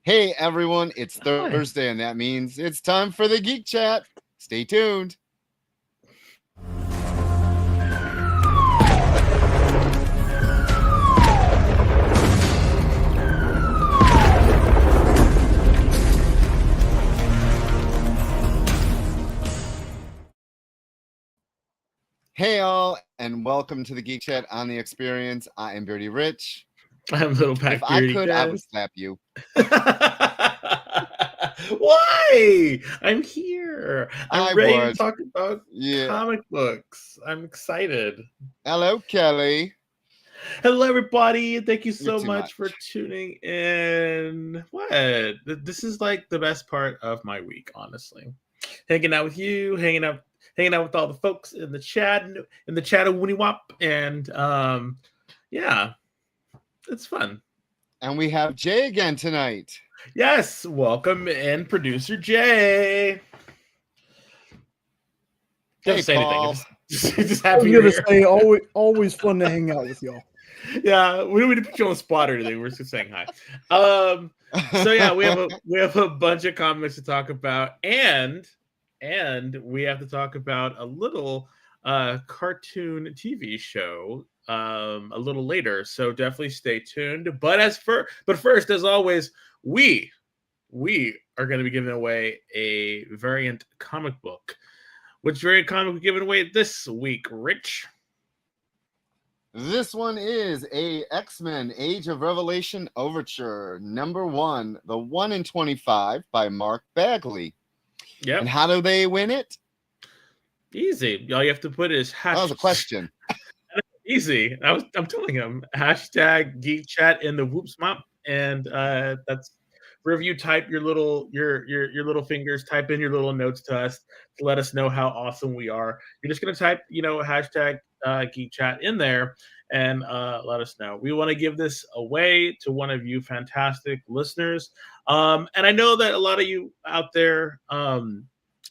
Hey everyone, it's Hi. Thursday, and that means it's time for the Geek Chat. Stay tuned. Hey all, and welcome to the Geek Chat on the Experience. I am Beardy Rich. I'm Little If Pack I Beardy could, I Dev. would slap you. Why? I'm here. I'm I ready to would. talk about Yeah. comic books. I'm excited. Hello, Kelly. Hello, everybody. Thank you You're so too much for much. tuning in. What? This is like the best part of my week, honestly. Hanging out with you, hanging out with all the folks in the chat, of Winnie Wop, and yeah, it's fun. And we have Jay again tonight. Yes, welcome in, producer Jay. Don't Hey, say anything. Paul. Just I was happy you're gonna here. say always fun to hang out with y'all. Yeah, we don't need to put you on the spot or anything. We're just saying hi. So yeah, we have a bunch of comics to talk about, and we have to talk about a little cartoon TV show a little later. So definitely stay tuned. But first, as always, we are going to be giving away a variant comic book. Which variant comic we giving away this week, Rich? This one is a X-Men Age of Revelation Overture, #1, the 1 in 25 by Mark Bagley. Yep. And how do they win it? Easy. All you have to put is That was a question. Easy. I'm telling him hashtag Geek Chat in the Whoops Mop, and that's wherever you type your little fingers, type in your little notes to us to let us know how awesome we are. You're just gonna type hashtag Geek Chat in there and let us know. We want to give this away to one of you fantastic listeners, and I know that a lot of you out there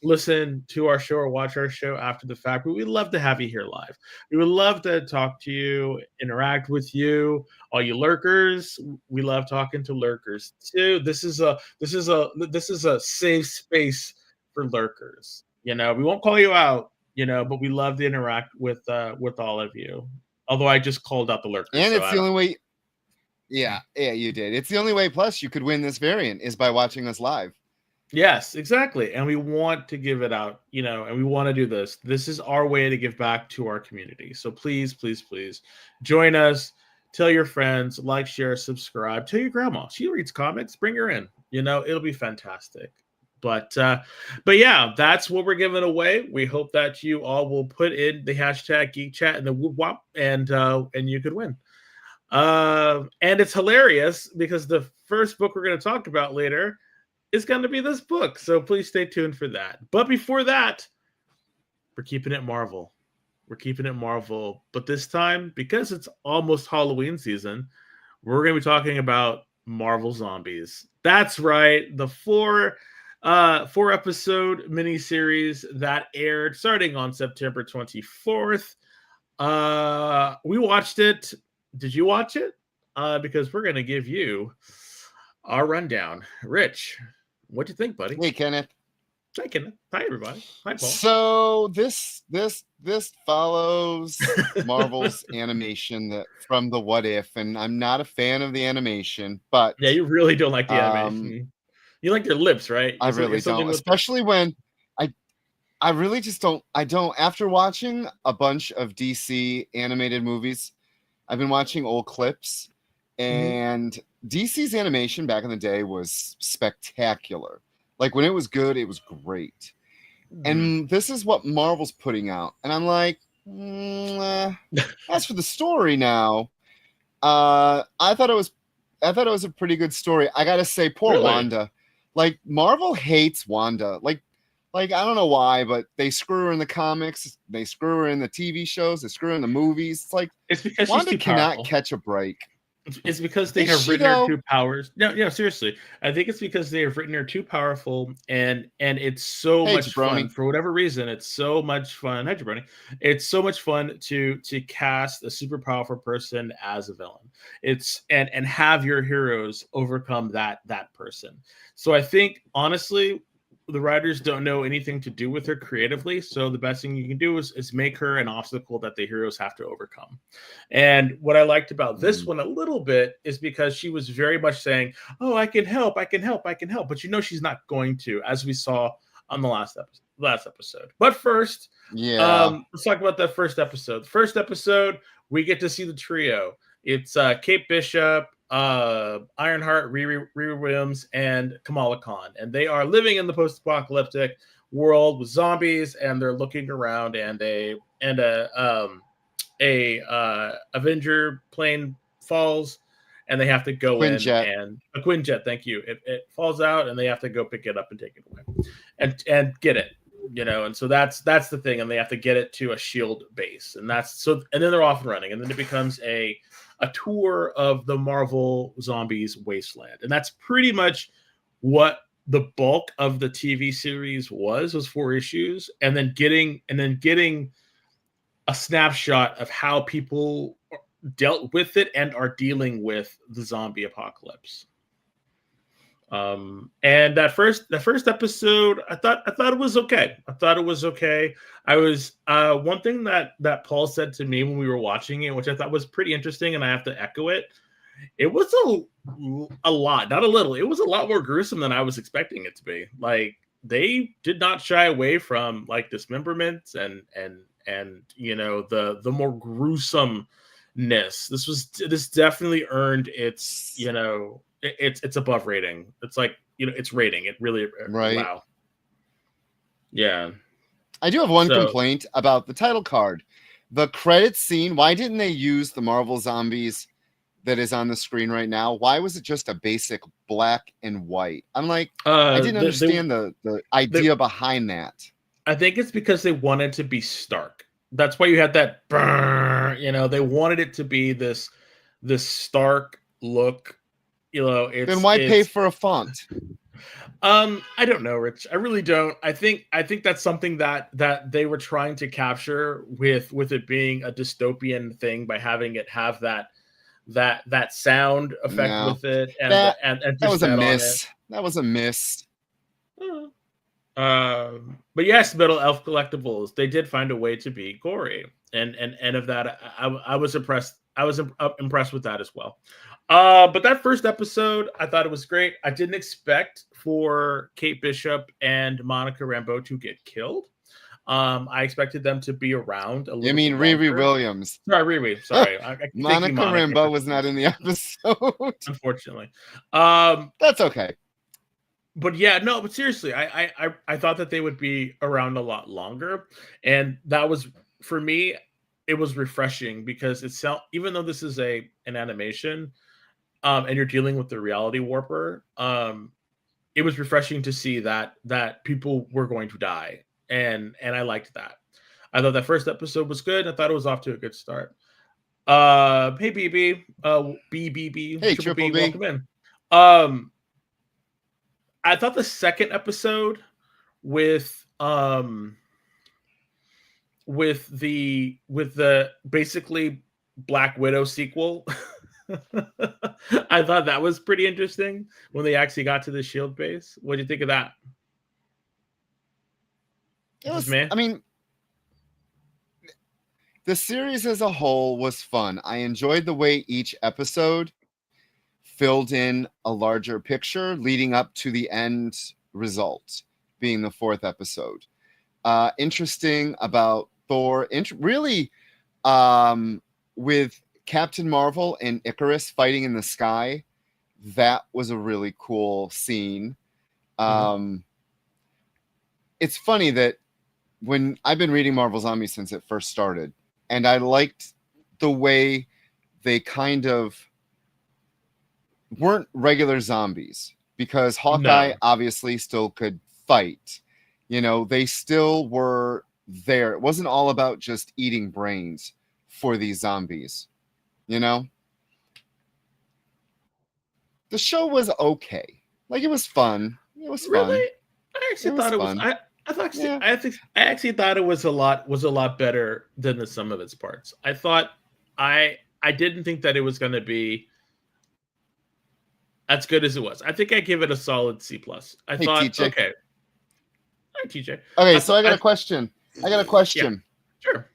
listen to our show or watch our show after the fact, but we'd love to have you here live. We would love to talk to you, interact with you, all you lurkers. We love talking to lurkers too. This is a safe space for lurkers. We won't call you out, but we love to interact with all of you. Although I just called out the lurkers, and it's the only way. Yeah, you did. It's the only way. Plus, you could win this variant is by watching us live. Yes, exactly. And we want to give it out, and we want to do this. This is our way to give back to our community. So please, please, please join us. Tell your friends, like, share, subscribe. Tell your grandma. She reads comics. Bring her in. It'll be fantastic. But yeah, that's what we're giving away. We hope that you all will put in the hashtag Geek Chat and the whoop wop, and you could win. And it's hilarious because the first book we're going to talk about later is going to be this book. So please stay tuned for that. But before that, we're keeping it Marvel. We're keeping it Marvel. But this time, because it's almost Halloween season, we're going to be talking about Marvel Zombies. That's right. The four episode miniseries that aired starting on September 24th. We watched it. Did you watch it? Because we're going to give you our rundown. Rich, what'd you think, buddy? Hey, Kenneth. Hi, Kenneth. Hi, everybody. Hi, Paul. So this follows Marvel's animation from the What If, and I'm not a fan of the animation, but yeah, you really don't like the animation. You like their lips, right? I really don't, especially when I really just don't. I don't. After watching a bunch of DC animated movies, I've been watching old clips, and DC's animation back in the day was spectacular. Like when it was good, it was great. And this is what Marvel's putting out, and I'm like, as for the story now, I thought it was a pretty good story. I gotta say, poor Wanda. Like Marvel hates Wanda. Like I don't know why, but they screw her in the comics, they screw her in the TV shows, they screw her in the movies. It's like it's because Wanda she's too cannot powerful. catch a break. It's because they Is have she, written her though? two powers. No, seriously. I think it's because they have written her too powerful, and it's so Hey, much fun jabroni. for whatever reason. It's so much fun. Hi, jabroni. It's so much fun to cast a super powerful person as a villain. It's and have your heroes overcome that person. So I think honestly, the writers don't know anything to do with her creatively. So the best thing you can do is make her an obstacle that the heroes have to overcome. And what I liked about this one a little bit is because she was very much saying, "Oh, I can help, I can help, I can help," but she's not going to, as we saw on the last episode. But first, Yeah. let's talk about that first episode. The first episode, we get to see the trio. It's Kate Bishop, Ironheart, Riri Williams, and Kamala Khan, and they are living in the post-apocalyptic world with zombies, and they're looking around, and a Avenger plane falls, and they have to go in, Quinjet. and a Quinjet, thank you. It falls out, and they have to go pick it up and take it away, and get it. And so that's the thing, and they have to get it to a shield base, and and then they're off and running, and then it becomes a tour of the Marvel Zombies wasteland, and that's pretty much what the bulk of the TV series was 4 issues, and then getting a snapshot of how people dealt with it and are dealing with the zombie apocalypse. And that first episode, I thought it was okay. I was one thing that Paul said to me when we were watching it, which I thought was pretty interesting, and I have to echo it. It was a lot, not a little. It was a lot more gruesome than I was expecting it to be. Like, they did not shy away from like dismemberments and the more gruesomeness. This definitely earned its it's above rating. It's like it's rating. It really Right. Wow. Yeah. I do have one complaint about the title card. The credits scene, why didn't they use the Marvel Zombies that is on the screen right now? Why was it just a basic black and white? I'm like, I didn't understand the idea behind that. I think it's because they wanted to be stark. That's why you had that burn, they wanted it to be this stark look. Then why pay for a font? I don't know, Rich. I really don't. I think that's something that they were trying to capture with it being a dystopian thing by having it have that sound effect with it, and that was a miss. That was a miss. But yes, Metal Elf Collectibles, they did find a way to be gory, and of that, I was impressed. I was impressed with that as well. But that first episode, I thought it was great. I didn't expect for Kate Bishop and Monica Rambeau to get killed. I expected them to be around a little. You mean Riri Williams? Sorry, Riri. Sorry, Monica Rambeau was not in the episode, unfortunately. That's okay. But yeah, no. But seriously, I thought that they would be around a lot longer, and that was, for me, it was refreshing because even though this is an animation, and you're dealing with the reality warper, it was refreshing to see that people were going to die, and I liked that. I thought that first episode was good. I thought it was off to a good start. Hey BB, BBB, hey Triple B, welcome in. I thought the second episode with the basically Black Widow sequel, I thought that was pretty interesting when they actually got to the shield base. What do you think of that? I mean, the series as a whole was fun. I enjoyed the way each episode filled in a larger picture leading up to the end result being the 4th episode. Interesting about Thor, really with Captain Marvel and Icarus fighting in the sky. That was a really cool scene. It's funny that when I've been reading Marvel Zombies since it first started, and I liked the way they kind of weren't regular zombies, because Hawkeye obviously still could fight. They still were there. It wasn't all about just eating brains for these zombies, The show was okay. Like, it was fun. It was Really? fun. I actually It was thought it was. fun. I thought Yeah. I actually thought it was a lot better than the sum of its parts. I thought I didn't think that it was going to be as good as it was. I think I give it a solid C plus. I Hey, thought, TJ. okay, hi TJ. Okay, so I got a question. Sure.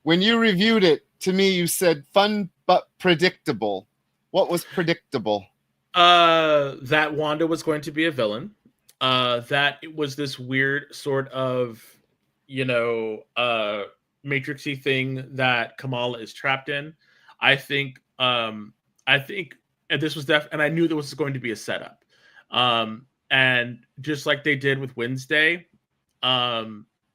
When you reviewed it, to me, you said fun but predictable. What was predictable? That Wanda was going to be a villain. That it was this weird sort of, matrixy thing that Kamala is trapped in. I think, and this was and I knew there was going to be a setup. And just like they did with Wednesday,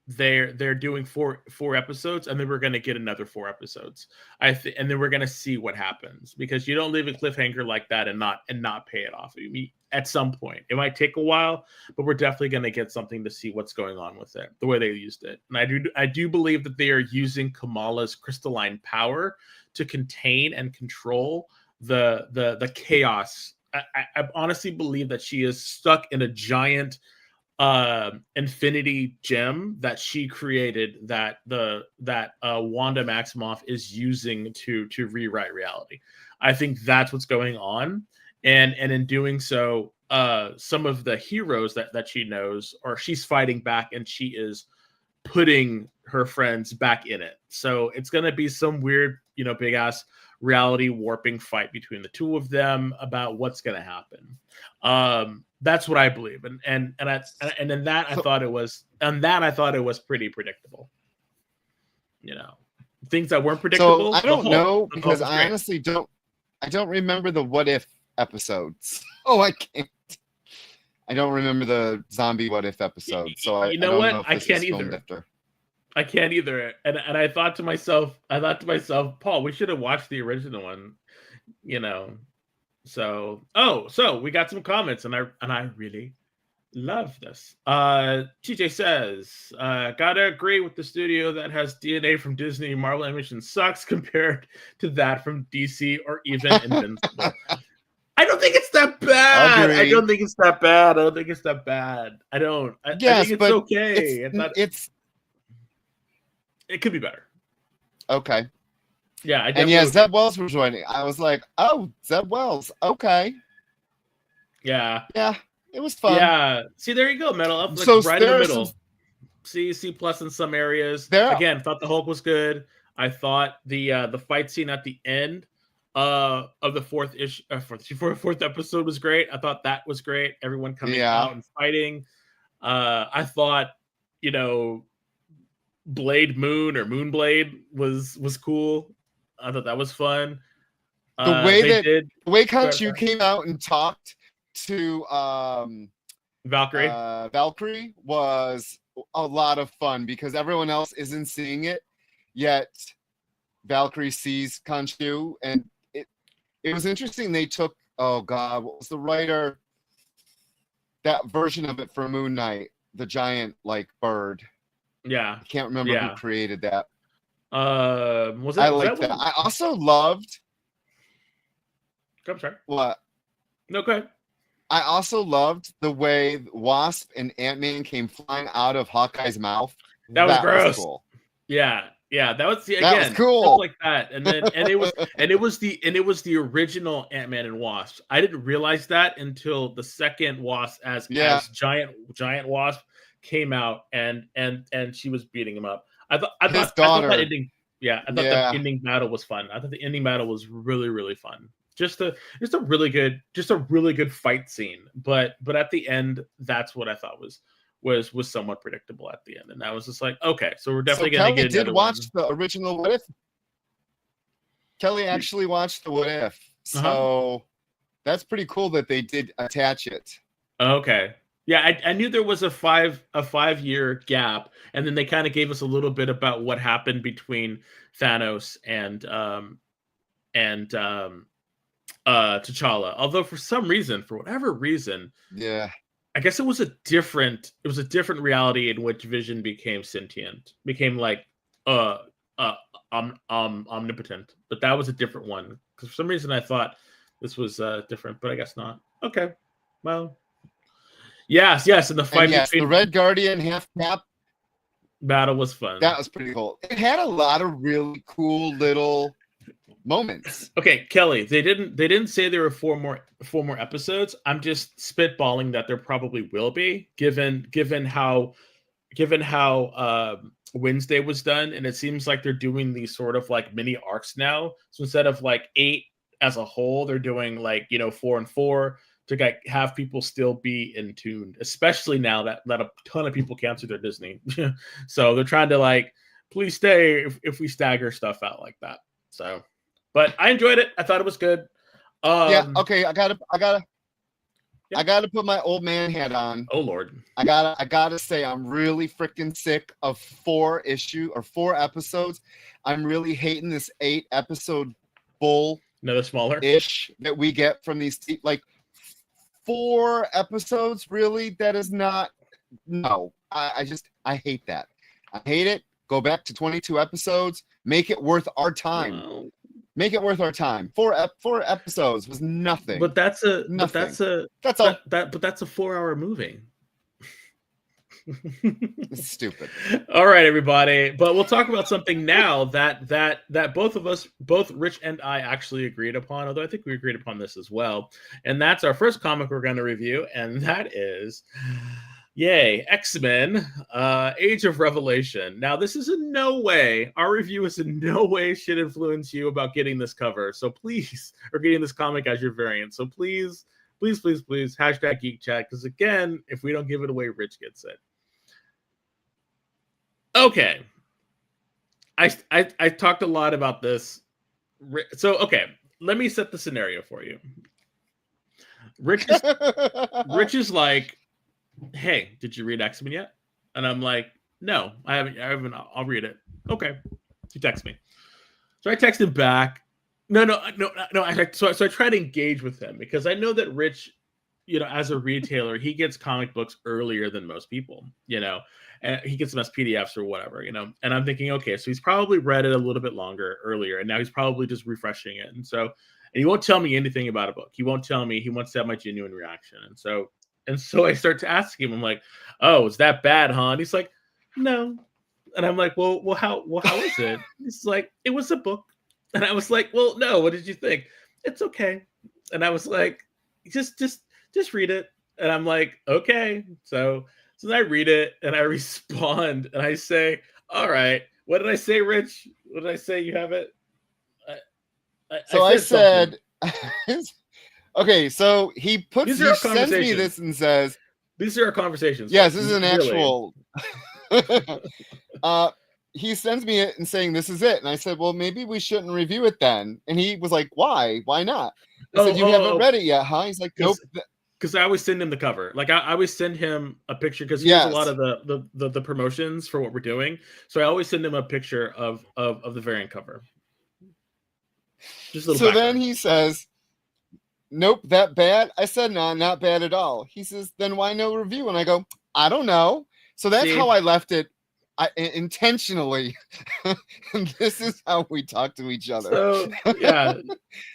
they're doing four episodes, and then we're going to get another 4 episodes. And then we're going to see what happens, because you don't leave a cliffhanger like that and not pay it off. I mean, at some point, it might take a while, but we're definitely going to get something to see what's going on with it, the way they used it. And I do believe that they are using Kamala's crystalline power to contain and control the chaos. I honestly believe that she is stuck in a giant infinity gem that she created, that Wanda Maximoff is using to rewrite reality. I think that's what's going on, and in doing so, some of the heroes that she knows, or she's fighting back, and she is putting her friends back in it. So it's going to be some weird, big ass reality warping fight between the two of them about what's going to happen. That's what I believe, and in that, I thought it was pretty predictable. Things that weren't predictable. So I don't know, because I honestly don't remember the what if episodes. Oh, I can't. I don't remember the zombie what if episode. So I don't know if I can't either. I can't either. And I thought to myself, Paul, we should have watched the original one. So we got some comments, and I really love this. TJ says, gotta agree with the studio that has DNA from Disney. Marvel animation sucks compared to that from DC or even Invincible. I don't think it's that bad. Agreed. I don't think it's that bad. I think it's okay. It could be better. Okay. Yeah, Zeb Wells was joining. I was like, oh, Zeb Wells. Okay. Yeah. Yeah, it was fun. Yeah. See, there you go, Metal Up. So right in the middle. C plus in some areas. Again, thought the Hulk was good. I thought the fight scene at the end of the fourth episode was great. I thought that was great. Everyone coming out and fighting. I thought, Blade Moon or Moonblade was cool. I thought that was fun. The way Khonshu came out and talked to Valkyrie was a lot of fun, because everyone else isn't seeing it, yet Valkyrie sees Khonshu, and it was interesting. They took, oh God, what was the writer? That version of it for Moon Knight, the giant bird. Yeah, I can't remember who created that. I like that. I also loved. I'm sorry. What? No, go ahead. I also loved the way Wasp and Ant-Man came flying out of Hawkeye's mouth. That was gross. Cool. Yeah, that was that was cool. Like that, and then it was the original Ant-Man and Wasp. I didn't realize that until the second Wasp as giant Wasp came out, and she was beating him up. I thought that ending. Yeah, I thought the ending battle was fun. I thought the ending battle was really, really fun. Just a really good fight scene. But at the end, that's what I thought was somewhat predictable at the end, and I was just like, okay, so we're definitely going to get another one. Kelly did watch the original What If. Kelly actually watched the What If, so that's pretty cool that they did attach it. Okay. Yeah, I knew there was a 5-year gap, and then they kind of gave us a little bit about what happened between Thanos and T'Challa. Although for whatever reason, I guess it was a different reality in which Vision became sentient, became omnipotent. But that was a different one, because for some reason I thought this was different, but I guess not. Okay, well, yes, and the fight And yes, between the Red Guardian half cap, battle was fun. that was pretty cool. It had a lot of really cool little moments. Okay, Kelly, they didn't say there were four more episodes. I'm just spitballing that there probably will be, given how Wednesday was done, and it seems like they're doing these sort of like mini arcs now. So instead of like 8 as a whole, they're doing like 4 and 4 to have people still be in tune, especially now that a ton of people canceled their Disney. So they're trying to like, please stay if we stagger stuff out like that. So, but I enjoyed it. I thought it was good. Yeah. Okay. I gotta put my old man hat on. Oh Lord. I gotta say I'm really freaking sick of 4 episodes. I'm really hating this 8 episode bull. Another smaller ish that we get from these like 4 episodes. Really, that is not. No, I hate that. I hate it. Go back to 22 episodes. Make it worth our time. Wow. Make it worth our time. 4 episodes was nothing. But that's a 4-hour movie. It's stupid. All right, everybody. But we'll talk about something now that both of us, both Rich and I, actually agreed upon. Although I think we agreed upon this as well, and that's our first comic we're going to review, and that is, yay, X-Men: Age of Revelation. Now, this is in no way, our review is in no way should influence you about getting this cover. So please, or getting this comic as your variant. So please, hashtag Geek Chat, because again, if we don't give it away, Rich gets it. Okay. I talked a lot about this. So, okay, let me set the scenario for you. Rich is like, hey, did you read X-Men yet? And I'm like, no, I haven't. I'll read it. Okay. He texts me. So I text him back. No. So I try to engage with him because I know that Rich, as a retailer, he gets comic books earlier than most people, and he gets them as PDFs or whatever, and I'm thinking, okay, so he's probably read it a little bit earlier, and now he's probably just refreshing it. And he won't tell me anything about a book. He won't tell me. He wants to have my genuine reaction. And so I start to ask him, I'm like, oh, is that bad, huh? And he's like, no. And I'm like, well, how is it? He's like, it was a book. And I was like, well, no, what did you think? It's okay. And I was like, just read it. And I'm like, okay. So then I read it and I respond and I say, all right, what did I say, Rich? What did I say? You have it? I said okay, so he sends me this and says, these are our conversations. Yes, this is an actual he sends me it and saying this is it, and I said, well, maybe we shouldn't review it then. And he was like, why not? I said, you haven't read it yet, huh? He's like, nope. Because I always send him the cover. Like I always send him a picture because he has a lot of the promotions for what we're doing. So I always send him a picture of the variant cover. Just a little background. Then he says, nope, that bad? I said, no, not bad at all. He says, then why no review? And I go, I don't know. So that's how I left it. Intentionally. And this is how we talk to each other. So yeah.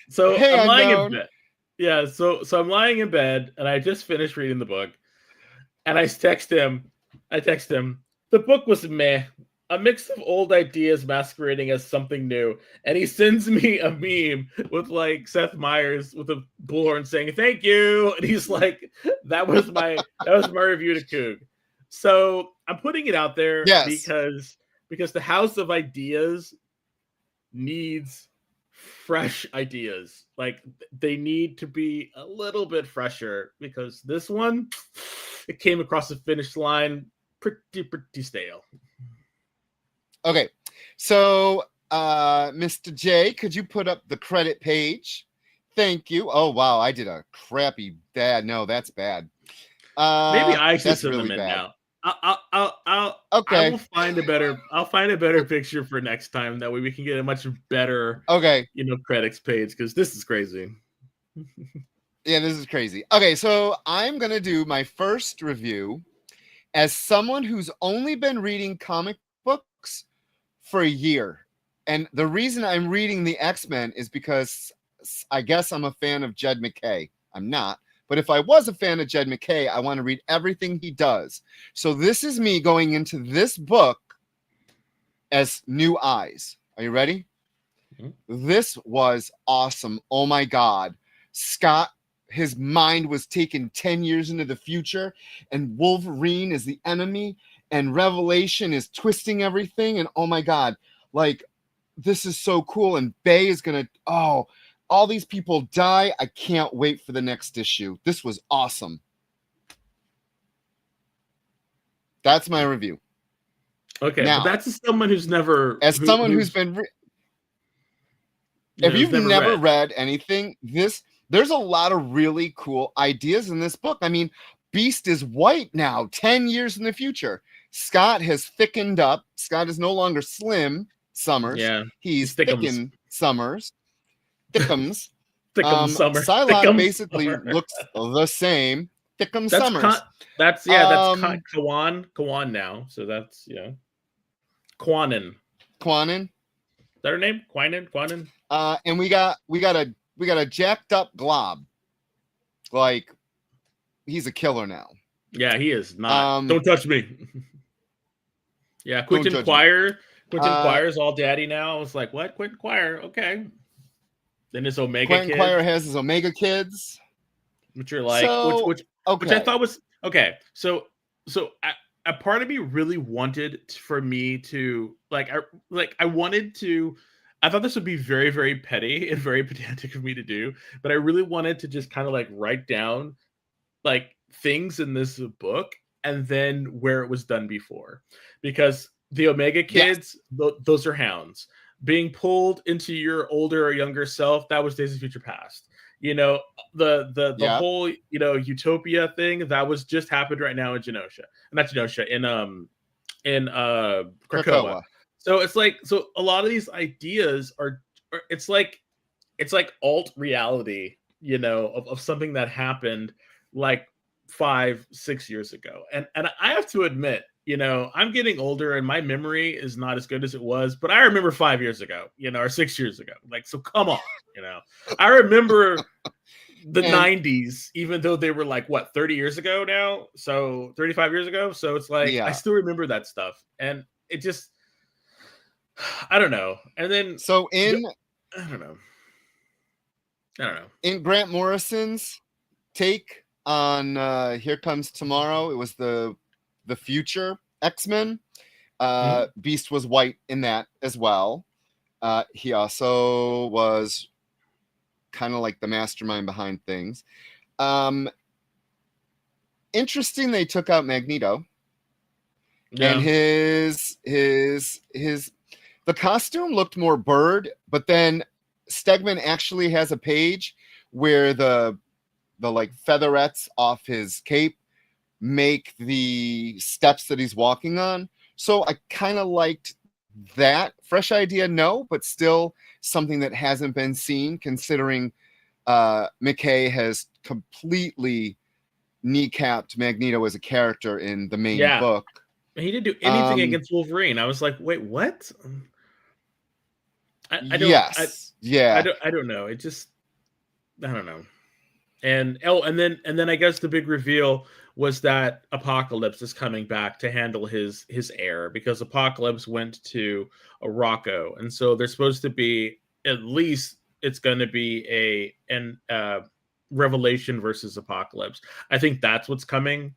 So hey, I'm lying in bed. Yeah, so I'm lying in bed and I just finished reading the book. And I text him, the book was meh. A mix of old ideas masquerading as something new. And he sends me a meme with like Seth Meyers with a bullhorn saying, thank you. And he's like, that was my review to Coog. So I'm putting it out there because the House of Ideas needs fresh ideas. Like they need to be a little bit fresher because this one, it came across the finish line pretty stale. Okay, so Mr. J, could you put up the credit page? Thank you. Oh wow, I did a crappy bad. No, that's bad. Maybe I should send really them in bad. now. Okay. I will find a better. I'll find a better picture for next time. That way we can get a much better. Okay. Credits page because this is crazy. Yeah, this is crazy. Okay, so I'm gonna do my first review as someone who's only been reading comic books for a year, and the reason I'm reading the X-Men is because I guess I'm a fan of Jed McKay. I'm not. But if I was a fan of Jed McKay, I want to read everything he does. So this is me going into this book as new eyes. Are you ready? Mm-hmm. This was awesome. Oh my God. Scott, his mind was taken 10 years into the future, and Wolverine is the enemy, and Revelation is twisting everything. And oh my God, like, this is so cool. And Bay is going to, all these people die. I can't wait for the next issue. This was awesome. That's my review. Okay, now, but that's someone who's never... who's been... if you've never read anything, there's a lot of really cool ideas in this book. I mean, Beast is white now, 10 years in the future. Scott has thickened up. Scott is no longer Slim Summers. Yeah, he's Thickened Summers. Thickums. Summers. Psylocke basically looks the same. Thickum Summers. That's Kawan now. So that's Quanin. Is that her name? Quanin? And we got a jacked up Glob. Like, he's a killer now. Yeah, he is not. Don't touch me. Yeah, Quentin Quire. Quentin Quire's all daddy now. I was like, what? Quentin Quire? Okay. Then his Omega Quentin kids. Quire has his Omega kids. Which are like, which I thought was okay. So a part of me really wanted for me to I thought this would be very, very petty and very pedantic of me to do, but I really wanted to just kind of like write down like things in this book and then where it was done before, because the Omega kids, those are hounds. Being pulled into your older or younger self, that was Days of Future Past. The whole Utopia thing that was just happened right now in Krakoa. So it's like, a lot of these ideas are it's like alt reality, of something that happened like 5-6 years ago. And I have to admit, I'm getting older and my memory is not as good as it was, but I remember 5 years ago, or 6 years ago. Like, so come on, I remember the 90s, even though they were like, 30 years ago now? So 35 years ago. So it's like, I still remember that stuff. And it just, I don't know. And then, I don't know. In Grant Morrison's take on Here Comes Tomorrow, it was the future X-Men. Beast was white in that as well. He also was kind of like the mastermind behind things. Interesting, they took out Magneto. Yeah. And the costume looked more bird, but then Stegman actually has a page where the like featherettes off his cape make the steps that he's walking on. So I kind of liked that. Fresh idea, no, but still something that hasn't been seen, considering McKay has completely kneecapped Magneto as a character in the main book. He didn't do anything against Wolverine. I was like, wait, what? I don't. Yes. I don't know. It just, I don't know. And then I guess the big reveal was that Apocalypse is coming back to handle his heir, because Apocalypse went to Rocco, and so there's supposed to be, at least it's going to be a Revelation versus Apocalypse. I think that's what's coming.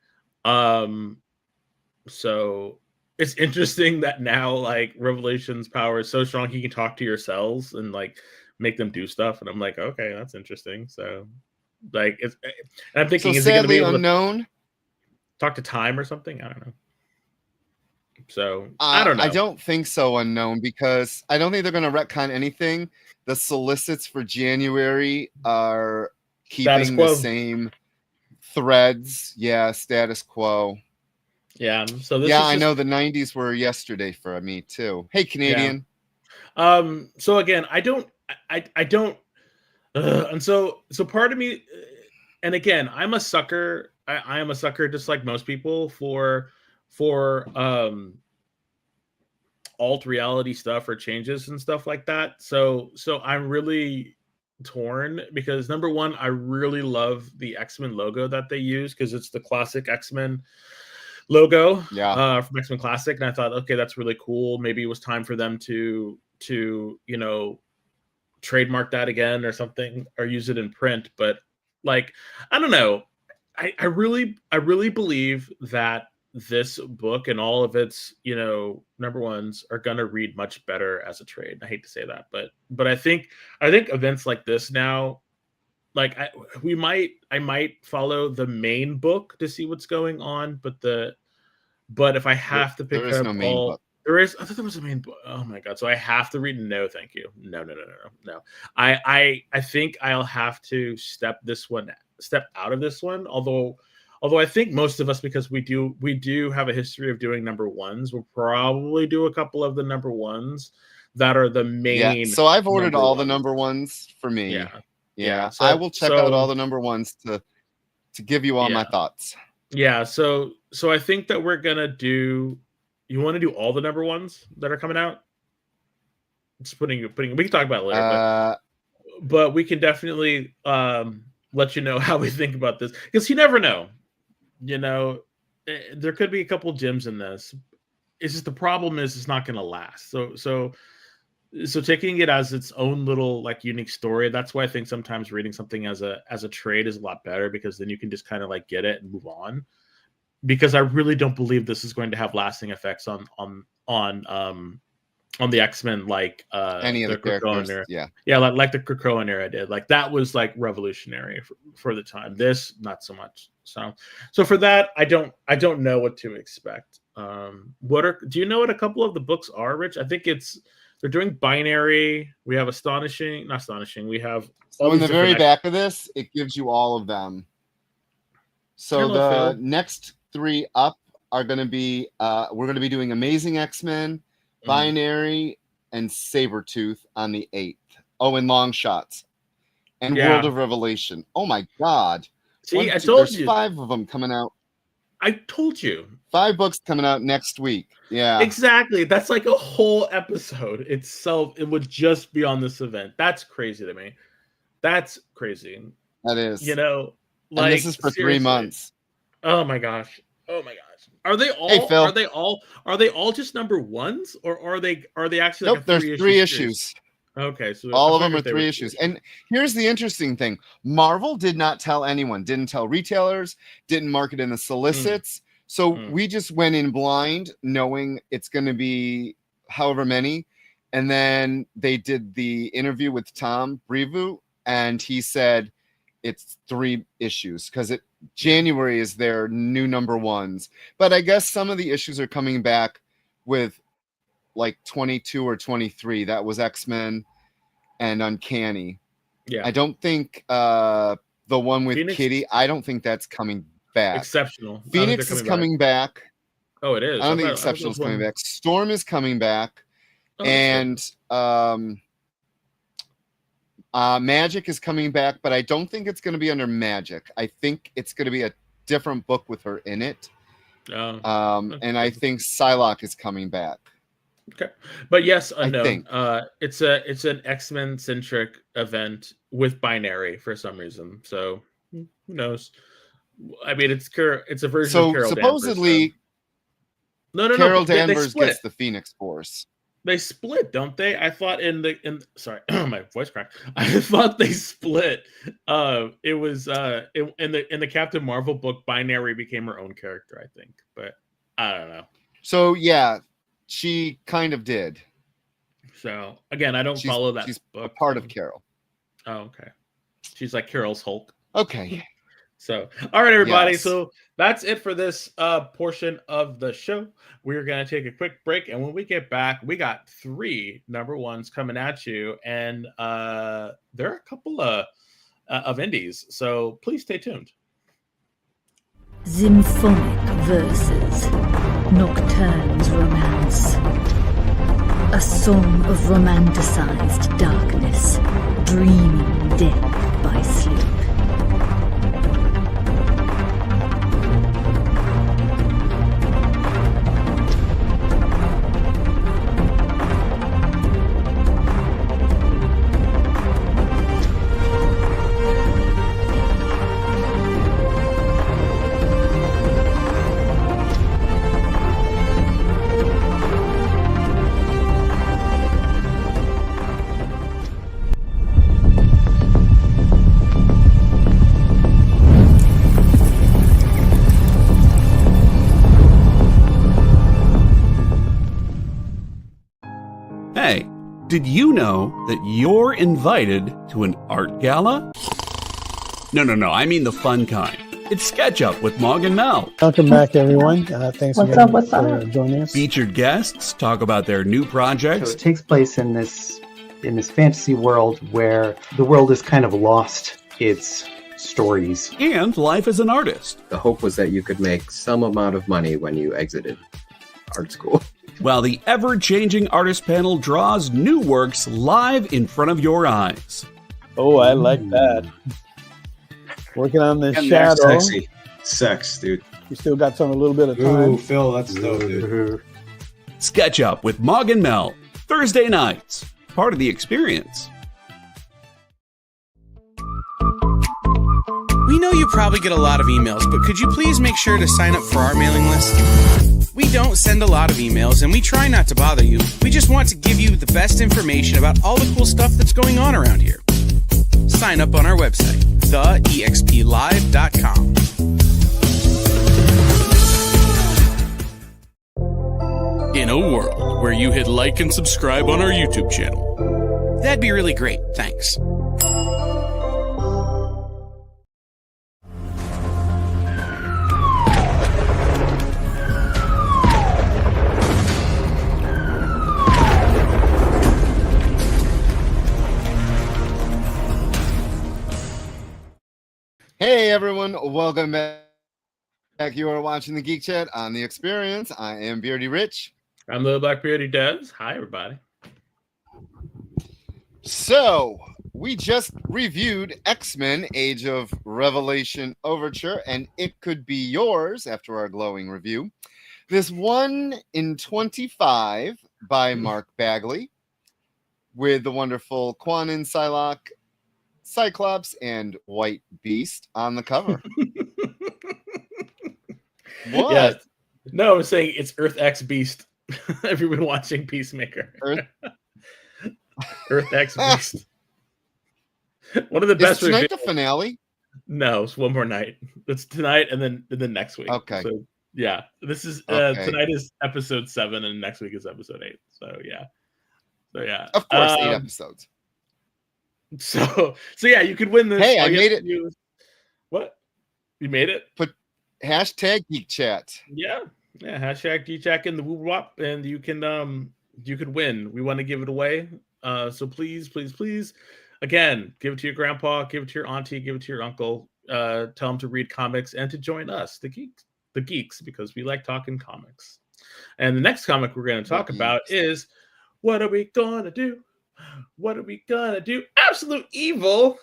So it's interesting that now, like, Revelation's power is so strong he can talk to your cells and like make them do stuff, and I'm like, okay, that's interesting. So like, and I'm thinking, is he going to be able to talk to time or something? I don't know. So I don't know. I don't think so, Unknown, because I don't think they're going to retcon anything. The solicits for January are keeping the same threads. Yeah, status quo. Yeah. So this I know the 90s were yesterday for me too. Hey, Canadian. Yeah. So again, I don't. And so part of me, and again, I'm a sucker. I am a sucker, just like most people, for alt reality stuff or changes and stuff like that. So I'm really torn because number one, I really love the X-Men logo that they use because it's the classic X-Men logo from X-Men Classic, and I thought, okay, that's really cool. Maybe it was time for them to trademark that again or something, or use it in print. But like, I don't know. I really believe that this book and all of its number ones are gonna read much better as a trade. I hate to say that, but I think events like this now, like I might follow the main book to see what's going on, but if I have to pick there is up no main book. There is. I thought there was a main book. Oh my god! So I have to read. No, thank you. No. I think I'll have to step out of this one. Although I think most of us, because we do have a history of doing number ones, we'll probably do a couple of the number ones that are the main. Yeah. So I've ordered all the number ones for me. Yeah. So, I will check out all the number ones to give you all my thoughts. Yeah. So I think that we're gonna do. You want to do all the number ones that are coming out? Just putting. We can talk about it later, but we can definitely let you know how we think about this, because you never know. There could be a couple gems in this. It's just the problem is it's not going to last. So taking it as its own little like unique story. That's why I think sometimes reading something as a trade is a lot better, because then you can just kind of like get it and move on. Because I really don't believe this is going to have lasting effects on the X-Men like any of the characters. Yeah, like the Krakoan era did. Like that was like revolutionary for the time. This not so much. So for that, I don't know what to expect. Do you know what a couple of the books are, Rich? I think they're doing Binary. We have not astonishing. We have in the very back of this, it gives you all of them. So the next 3 up are going to be we're going to be doing Amazing X-Men, Binary, and Sabretooth on the 8th. Oh, and Long Shots and World of Revelation. Oh my god. See, I told you. There's 5 of them coming out. I told you. 5 books coming out next week. Yeah. Exactly. That's like a whole episode itself. It would just be on this event. That's crazy to me. That's crazy. That is. Like, and this is for seriously. 3 months. Oh my gosh. Are they all? Hey, Phil. Are they all just number ones, or are they actually? Nope. There's 3 issues. Okay, so all of them are 3 issues. And here's the interesting thing: Marvel did not tell anyone, didn't tell retailers, didn't market in the solicits. So we just went in blind, knowing it's going to be however many. And then they did the interview with Tom Brevoort, and he said it's 3 issues because January is their new number ones. But I guess some of the issues are coming back with like 22 or 23. That was X-Men and Uncanny. Yeah. I don't think the one with Phoenix? Kitty, I don't think that's coming back. Exceptional. Phoenix is coming back. Oh, it is. I don't think Exceptional is coming back. Storm is coming back. Oh, and Magic is coming back, but I don't think it's going to be under Magic. I think it's going to be a different book with her in it. And I think Psylocke is coming back. Okay, but yes, unknown. It's an X-Men centric event with Binary for some reason. So who knows? I mean, it's a version of Carol supposedly Danvers. No. Carol Danvers gets the Phoenix Force. They split, don't they? I thought sorry, my voice cracked. I thought they split. It was in the Captain Marvel book, Binary became her own character, I think, but I don't know. So yeah, she kind of did. So again, I don't follow that. She's book. A part of Carol. Oh, okay. She's like Carol's Hulk. Okay. So, all right, everybody. Yes. So that's it for this portion of the show. We're going to take a quick break. And when we get back, we got 3 number ones coming at you. And there are a couple of indies. So please stay tuned. Symphonic Verses, Nocturne's Romance. A song of romanticized darkness, dreaming death by sleep. Did you know that you're invited to an art gala? No, I mean the fun kind. It's SketchUp with Mog and Mel. Welcome back, everyone. Thanks What's again up, what's for up? joining us. Featured guests talk about their new So projects it takes place in this fantasy world where the world has kind of lost its stories. and life as an artist. The hope was that you could make some amount of money when you exited art school. While the ever-changing artist panel draws new works live in front of your eyes. Oh, I like that. Working on this And they're shadow. sexy. Sex, dude. You still got some a little bit of time. Ooh, Phil, that's dope, dude. SketchUp with Mog and Mel. Thursday nights. Part of the experience. We know you probably get a lot of emails, but could you please make sure to sign up for our mailing list? We don't send a lot of emails, and we try not to bother you. We just want to give you the best information about all the cool stuff that's going on around here. Sign up on our website, theexplive.com. In a world where you hit like and subscribe on our YouTube channel, that'd be really great, thanks. Hey everyone, welcome back. You are watching the Geek Chat on the Experience. I am Beardy Rich. I'm Little Black Beardy Des. Hi, everybody. So we just reviewed X-Men: Age of Revelation Overture, and it could be yours after our glowing review. This 1 in 25 by Mark Bagley, with the wonderful Quanin Psylocke, Cyclops, and White Beast on the cover. What? Yes. No, I'm saying it's Earth X Beast. Have you been watching Peacemaker? Earth X Beast. One of the Is best. tonight the finale? No, it's one more night. It's tonight and then next week. Okay. So yeah, this is Okay. tonight is episode 7 and next week is episode 8. So yeah. Of course, 8 episodes. So yeah, you could win this. Hey, All I you made have it. to do is- What? You made it? Hashtag Geek Chat. Yeah. Hashtag G-Check in the woo wop, and you could win. We want to give it away. So please, again, give it to your grandpa, give it to your auntie, give it to your uncle. Tell them to read comics and to join us, the geeks, because we like talking comics. And the next comic we're going to talk about is What Are We Gonna Do? What are we gonna do? Absolute Evil.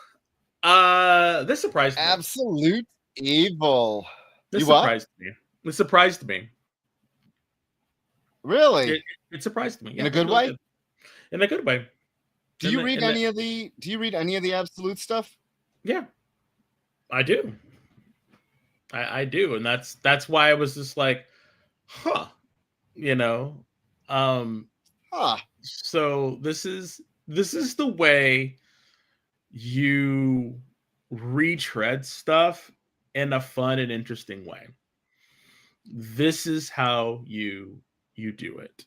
This surprised me. Absolute Evil. This You what? surprised me. This surprised me. Really? It surprised me. In a good way? In a good way. Do you read any of the Absolute stuff? Yeah, I do. I do, and that's why I was just like, huh, So this is the way you retread stuff in a fun and interesting way. This is how you do it.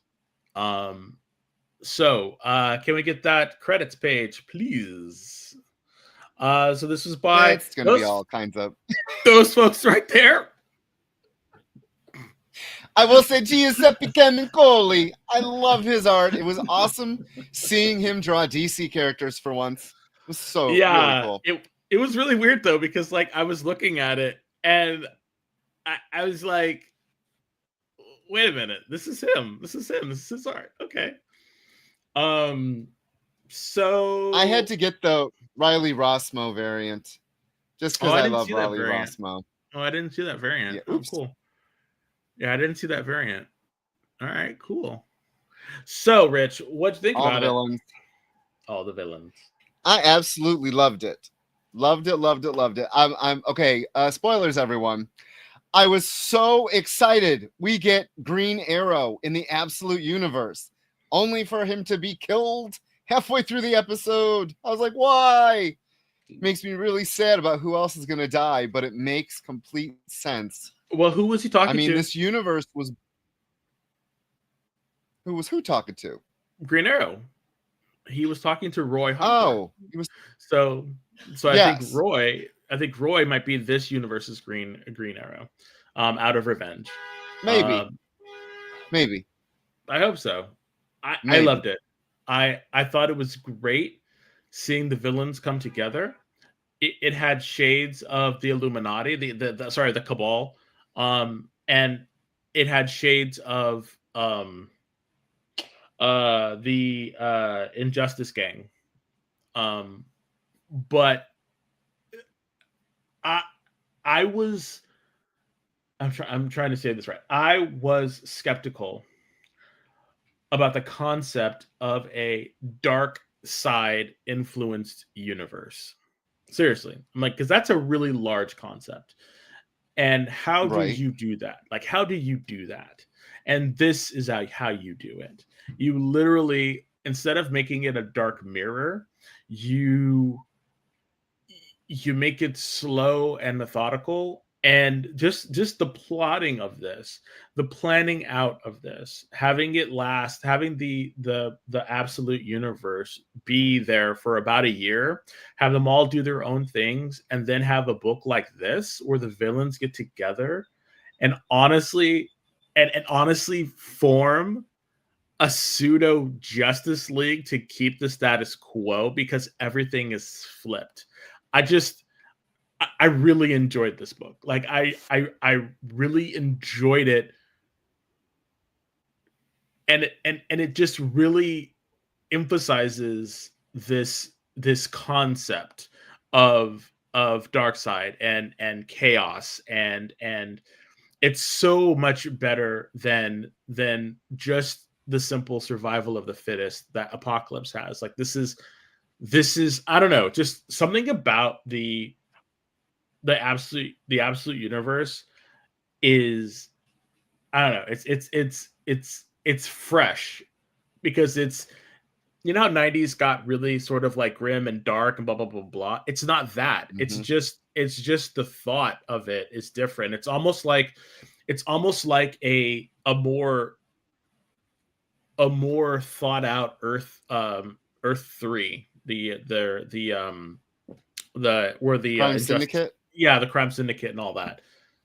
So can we get that credits page, please? So this was by It's gonna be all kinds of those folks right there. I will say Giuseppe Camicoli. I love his art. It was awesome seeing him draw DC characters for once. It was so really cool. It was really weird though, because like I was looking at it and I was like, wait a minute, this is him. This is his art. Okay. So I had to get the Riley Rossmo variant just because I love Riley Rossmo. Oh, I didn't see that variant. Yeah, oh, cool. Yeah, I didn't see that variant. All right, cool. So, Rich, what'd you think All about the villains. All the villains. I absolutely loved it. Loved it. I'm okay. Spoilers, everyone. I was so excited. We get Green Arrow in the Absolute Universe, only for him to be killed halfway through the episode. I was like, why? It makes me really sad about who else is going to die, but it makes complete sense. Well, who was he talking to? This universe was... Who talking to? Green Arrow. He was talking to Roy Harper. Oh, he was. So I Yes. think Roy might be this universe's Green Arrow, out of revenge. Maybe. Maybe. I hope so. I Maybe. loved it. I thought it was great seeing the villains come together. It had shades of the Illuminati, the Cabal, and it had shades of the Injustice Gang. But I'm trying to say this right. I was skeptical about the concept of a dark side influenced universe. Seriously. I'm like, because that's a really large concept. And how do Right. you do that? Like, how do you do that? And this is how you do it. You literally, instead of making it a dark mirror, you make it slow and methodical. And just the plotting of this, the planning out of this, having it last, having the absolute universe be there for about a year, have them all do their own things, and then have a book like this where the villains get together and honestly form a pseudo Justice League to keep the status quo because everything is flipped. I really enjoyed this book. Like I really enjoyed it. And it just really emphasizes this concept of Darkseid and chaos and it's so much better than just the simple survival of the fittest that Apocalypse has. Like this is I don't know, just something about the absolute universe is, I don't know, it's fresh because it's, you know how 90s got really sort of like grim and dark and blah blah blah blah. It's not that. Mm-hmm. It's just the thought of it is different. It's almost like a more thought out Earth 3, the Crime Syndicate. Yeah, the Crime Syndicate and all that,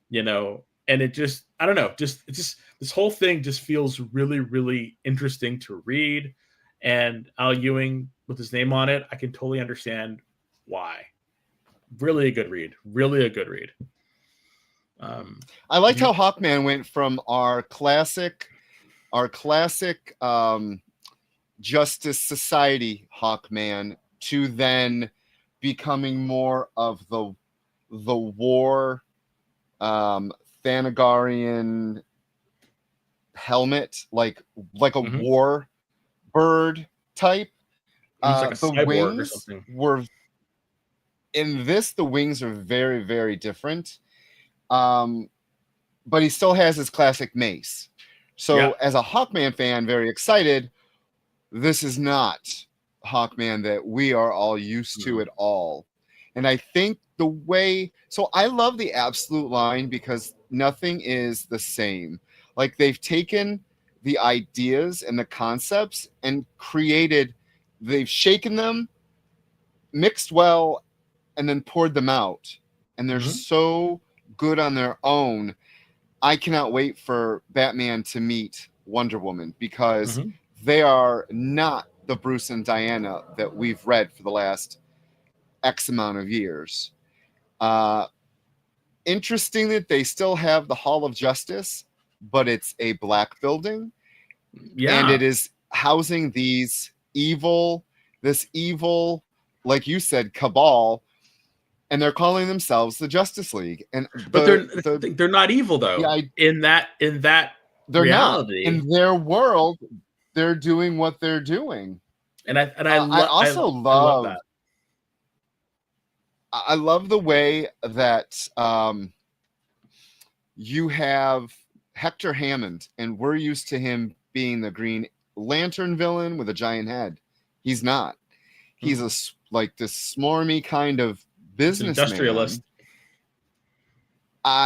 you know. And it just, I don't know, just this whole thing just feels really, really interesting to read. And Al Ewing with his name on it, I can totally understand why. Really a good read. Really a good read. I liked how Hawkman went from our classic Justice Society Hawkman to then becoming more of the war Thanagarian helmet, like a war bird type. Like a the wings or something. were in this. The wings are very, very different. But he still has his classic mace. So Yeah. as a Hawkman fan, very excited. This is not Hawkman that we are all used to at all. And I think the way, so I love the Absolute line because nothing is the same. Like they've taken the ideas and the concepts and they've shaken them, mixed well, and then poured them out. And they're so good on their own. I cannot wait for Batman to meet Wonder Woman because they are not the Bruce and Diana that we've read for the last X amount of years. Interesting that they still have the Hall of Justice, but it's a black building. Yeah. And it is housing this evil, like you said, cabal, and they're calling themselves the Justice League. But they're not evil though. Yeah, in that they're reality. Not. In their world, they're doing what they're doing. And I love that. I love the way that you have Hector Hammond, and we're used to him being the Green Lantern villain with a giant head. He's not. He's this smarmy kind of businessman. Industrialist.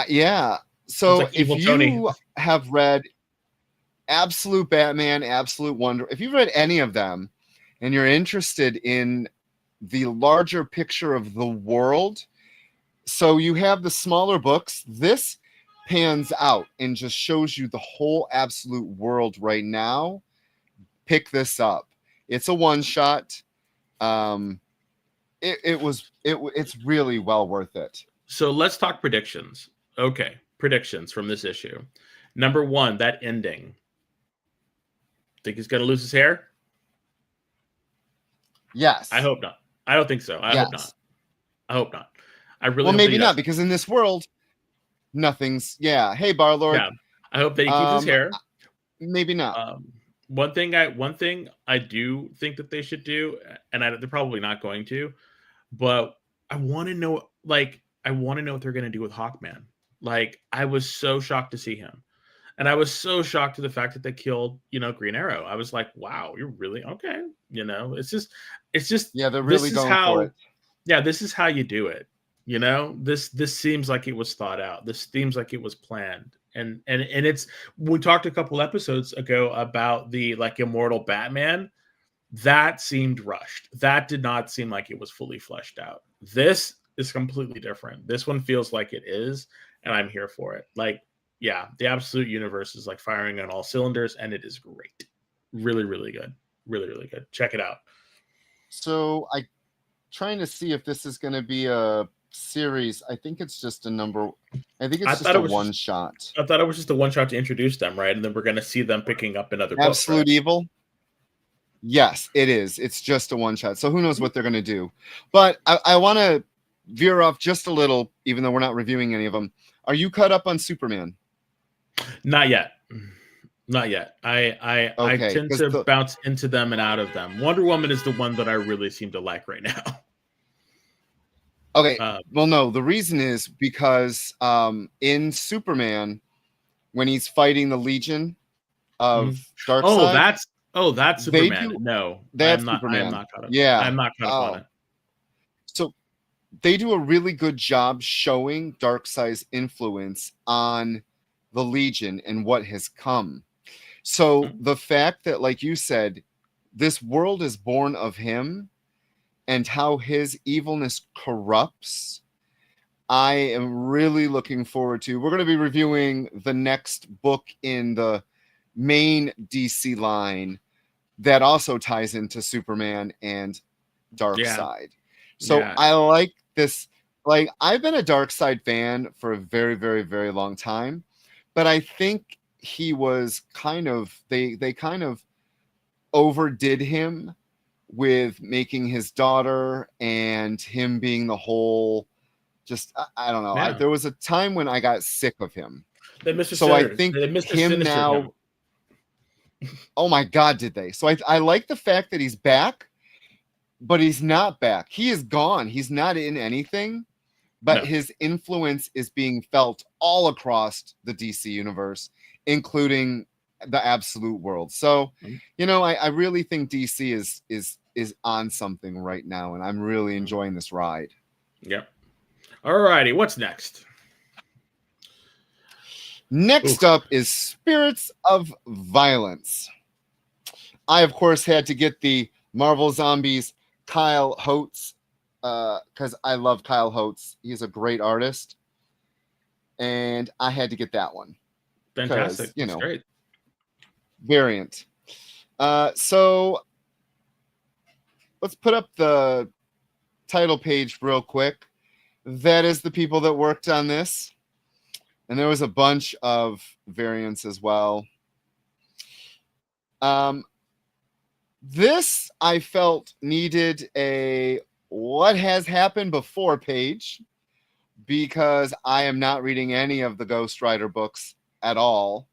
Yeah. So like if you Tony. have read Absolute Batman, Absolute Wonder, if you've read any of them, and you're interested in the larger picture of the world. So you have the smaller books. This pans out and just shows you the whole absolute world right now. Pick this up. It's a one shot. It's really well worth it. So let's talk predictions. Okay, predictions from this issue. Number one, that ending. Think he's gonna lose his hair? Yes. I hope not. I don't think so. I hope not. I hope not. I really well, hope maybe he not, doesn't. because in this world, nothing's Hey, Barlord. Yeah. I hope that he keeps his hair. Maybe not. One thing I do think that they should do, and they're probably not going to, but I want to know, what they're going to do with Hawkman. Like, I was so shocked to see him, and I was so shocked to the fact that they killed, Green Arrow. I was like, wow, you're really okay. It's just they're really going for it. Yeah, this is how you do it. This seems like it was thought out. This seems like it was planned. And it's, we talked a couple episodes ago about the immortal Batman. That seemed rushed. That did not seem like it was fully fleshed out. This is completely different. This one feels like it is, and I'm here for it. The absolute universe is firing on all cylinders, and it is great. Really, really good. Really, really good. Check it out. So I'm trying to see if this is going to be a series. I think it's just a one shot. I thought it was just a one shot to introduce them, right? And then we're going to see them picking up another Absolute book, right? Evil. Yes, it is. It's just a one shot. So who knows what they're going to do? But I want to veer off just a little, even though we're not reviewing any of them. Are you caught up on Superman? Not yet. I tend to bounce into them and out of them. Wonder Woman is the one that I really seem to like right now. Okay. Well, no, the reason is because in Superman, when he's fighting the Legion of Darkseid. That's Superman. That's I'm not, Superman. I am not caught up. Yeah. I'm not caught up on it. So they do a really good job showing Darkseid's influence on the Legion and what has come. So the fact that, like you said, this world is born of him and how his evilness corrupts, I am really looking forward to. We're going to be reviewing the next book in the main DC line that also ties into Superman and Darkseid. So I like this. I've been a Darkseid fan for a very, very, very long time, but I think he was they kind of overdid him with making his daughter and him being the whole, I don't know. Yeah. There was a time when I got sick of him. They Mr. So Sinners. I think They Mr. him Sinister now. him. Oh my God, did they? So I like the fact that he's back, but he's not back. He is gone. He's not in anything, but his influence is being felt all across the DC universe, including the absolute world. So, I really think DC is on something right now, and I'm really enjoying this ride. Yep. All righty, what's next? Next up is Spirits of Violence. I, of course, had to get the Marvel Zombies Kyle Holtz because I love Kyle Holtz. He's a great artist, and I had to get that one. Fantastic. That's great. Variant. So let's put up the title page real quick. That is the people that worked on this. And there was a bunch of variants as well. This I felt needed a what has happened before page, because I am not reading any of the Ghost Rider books at all.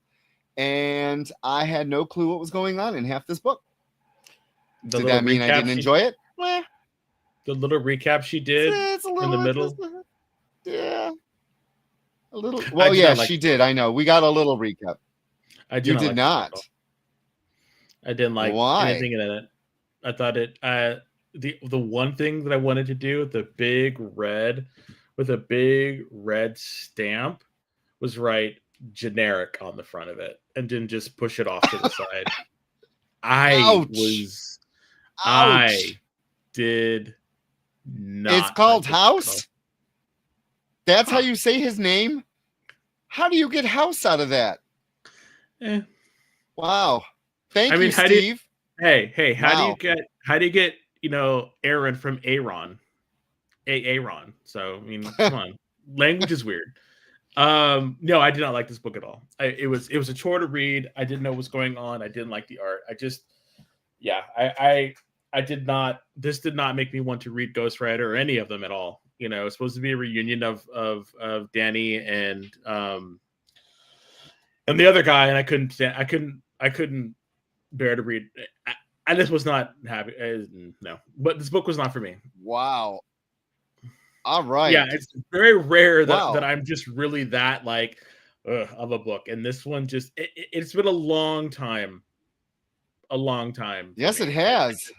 And I had no clue what was going on in half this book. Did that mean I didn't enjoy it? The little recap she did in the middle. Yeah. A little. Well, yeah, she did. I know. We got a little recap. You did not. I didn't like anything in it. I thought it. The one thing that I wanted to do with a big red stamp was write generic on the front of it and didn't just push it off to the side. I I did not. It's called like this House? That's how you say his name? How do you get House out of that? Wow. Thank you, Steve. Hey, how do you get, Aaron from Aaron? Aaron. So, I mean, come on. Language is weird. No, I did not like this book at all. It was a chore to read. I didn't know what was going on. I didn't like the art. I did not. This did not make me want to read Ghost Rider or any of them at all. It's supposed to be a reunion of Danny and the other guy, and I couldn't bear to read. I just was not happy. No, but this book was not for me. Wow. All right. Yeah, it's very rare that I'm just really that of a book, and this one just it's been a long time. Yes, it has.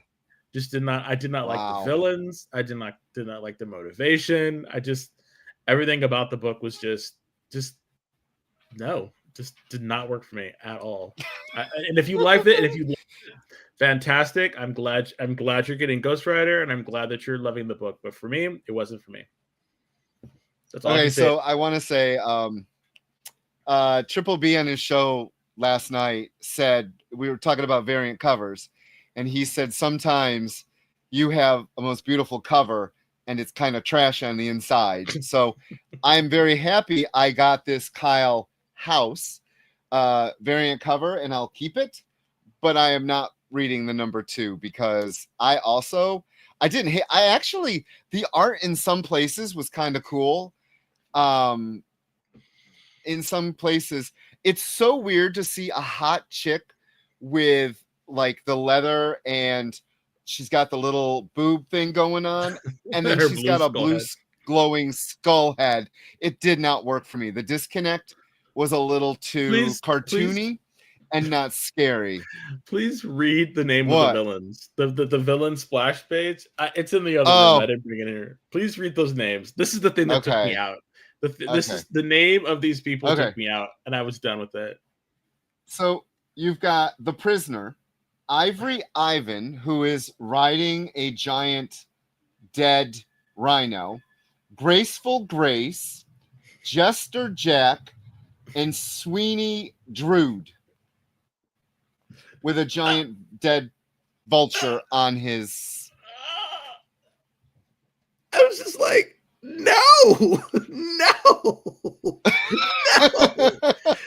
I did not like the villains. I did not like the motivation. Everything about the book was just did not work for me at all. And if you liked it, fantastic. I'm glad you're getting Ghost Rider, and I'm glad that you're loving the book. But for me, it wasn't for me. That's all. Okay, so I want to say, Triple B on his show last night said, we were talking about variant covers, and he said sometimes you have a most beautiful cover and it's kind of trash on the inside. So I'm very happy I got this Kyle House variant cover, and I'll keep it, but I am not reading the number 2 because I didn't hate. The art in some places was kind of cool. In some places, it's so weird to see a hot chick with like the leather, and she's got the little boob thing going on, and then she's got a blue glowing skull head. It did not work for me. The disconnect was a little too cartoony and not scary. Please read the name of the villains. The villain splash page. It's in the other room. I didn't bring it in here. Please read those names. This is the thing that took me out. This is the name of these people took me out, and I was done with it. So you've got the prisoner, Ivory Ivan, who is riding a giant dead rhino, Graceful Grace, Jester Jack, and Sweeney Drood with a giant dead vulture on his. I was just like, no.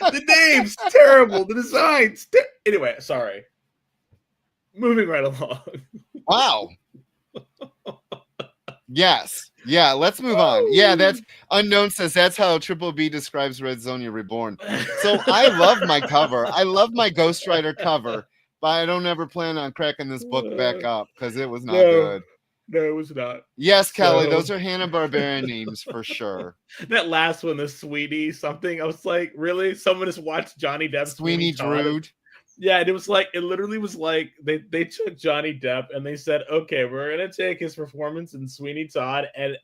The name's terrible. The design's anyway. Sorry. Moving right along. Wow. Yes. Yeah. Let's move on. Yeah, that's Unknown says that's how Triple B describes Red Sonja Reborn. So I love my cover. I love my Ghost Rider cover, but I don't ever plan on cracking this book back up because it was not good. No, it was not. Yes, Kelly, those are Hanna-Barbera names for sure. That last one, the Sweeney something, I was like, really? Someone has watched Johnny Depp. Sweeney Drood. Yeah, and it literally was like they took Johnny Depp and they said, okay, we're gonna take his performance in Sweeney Todd and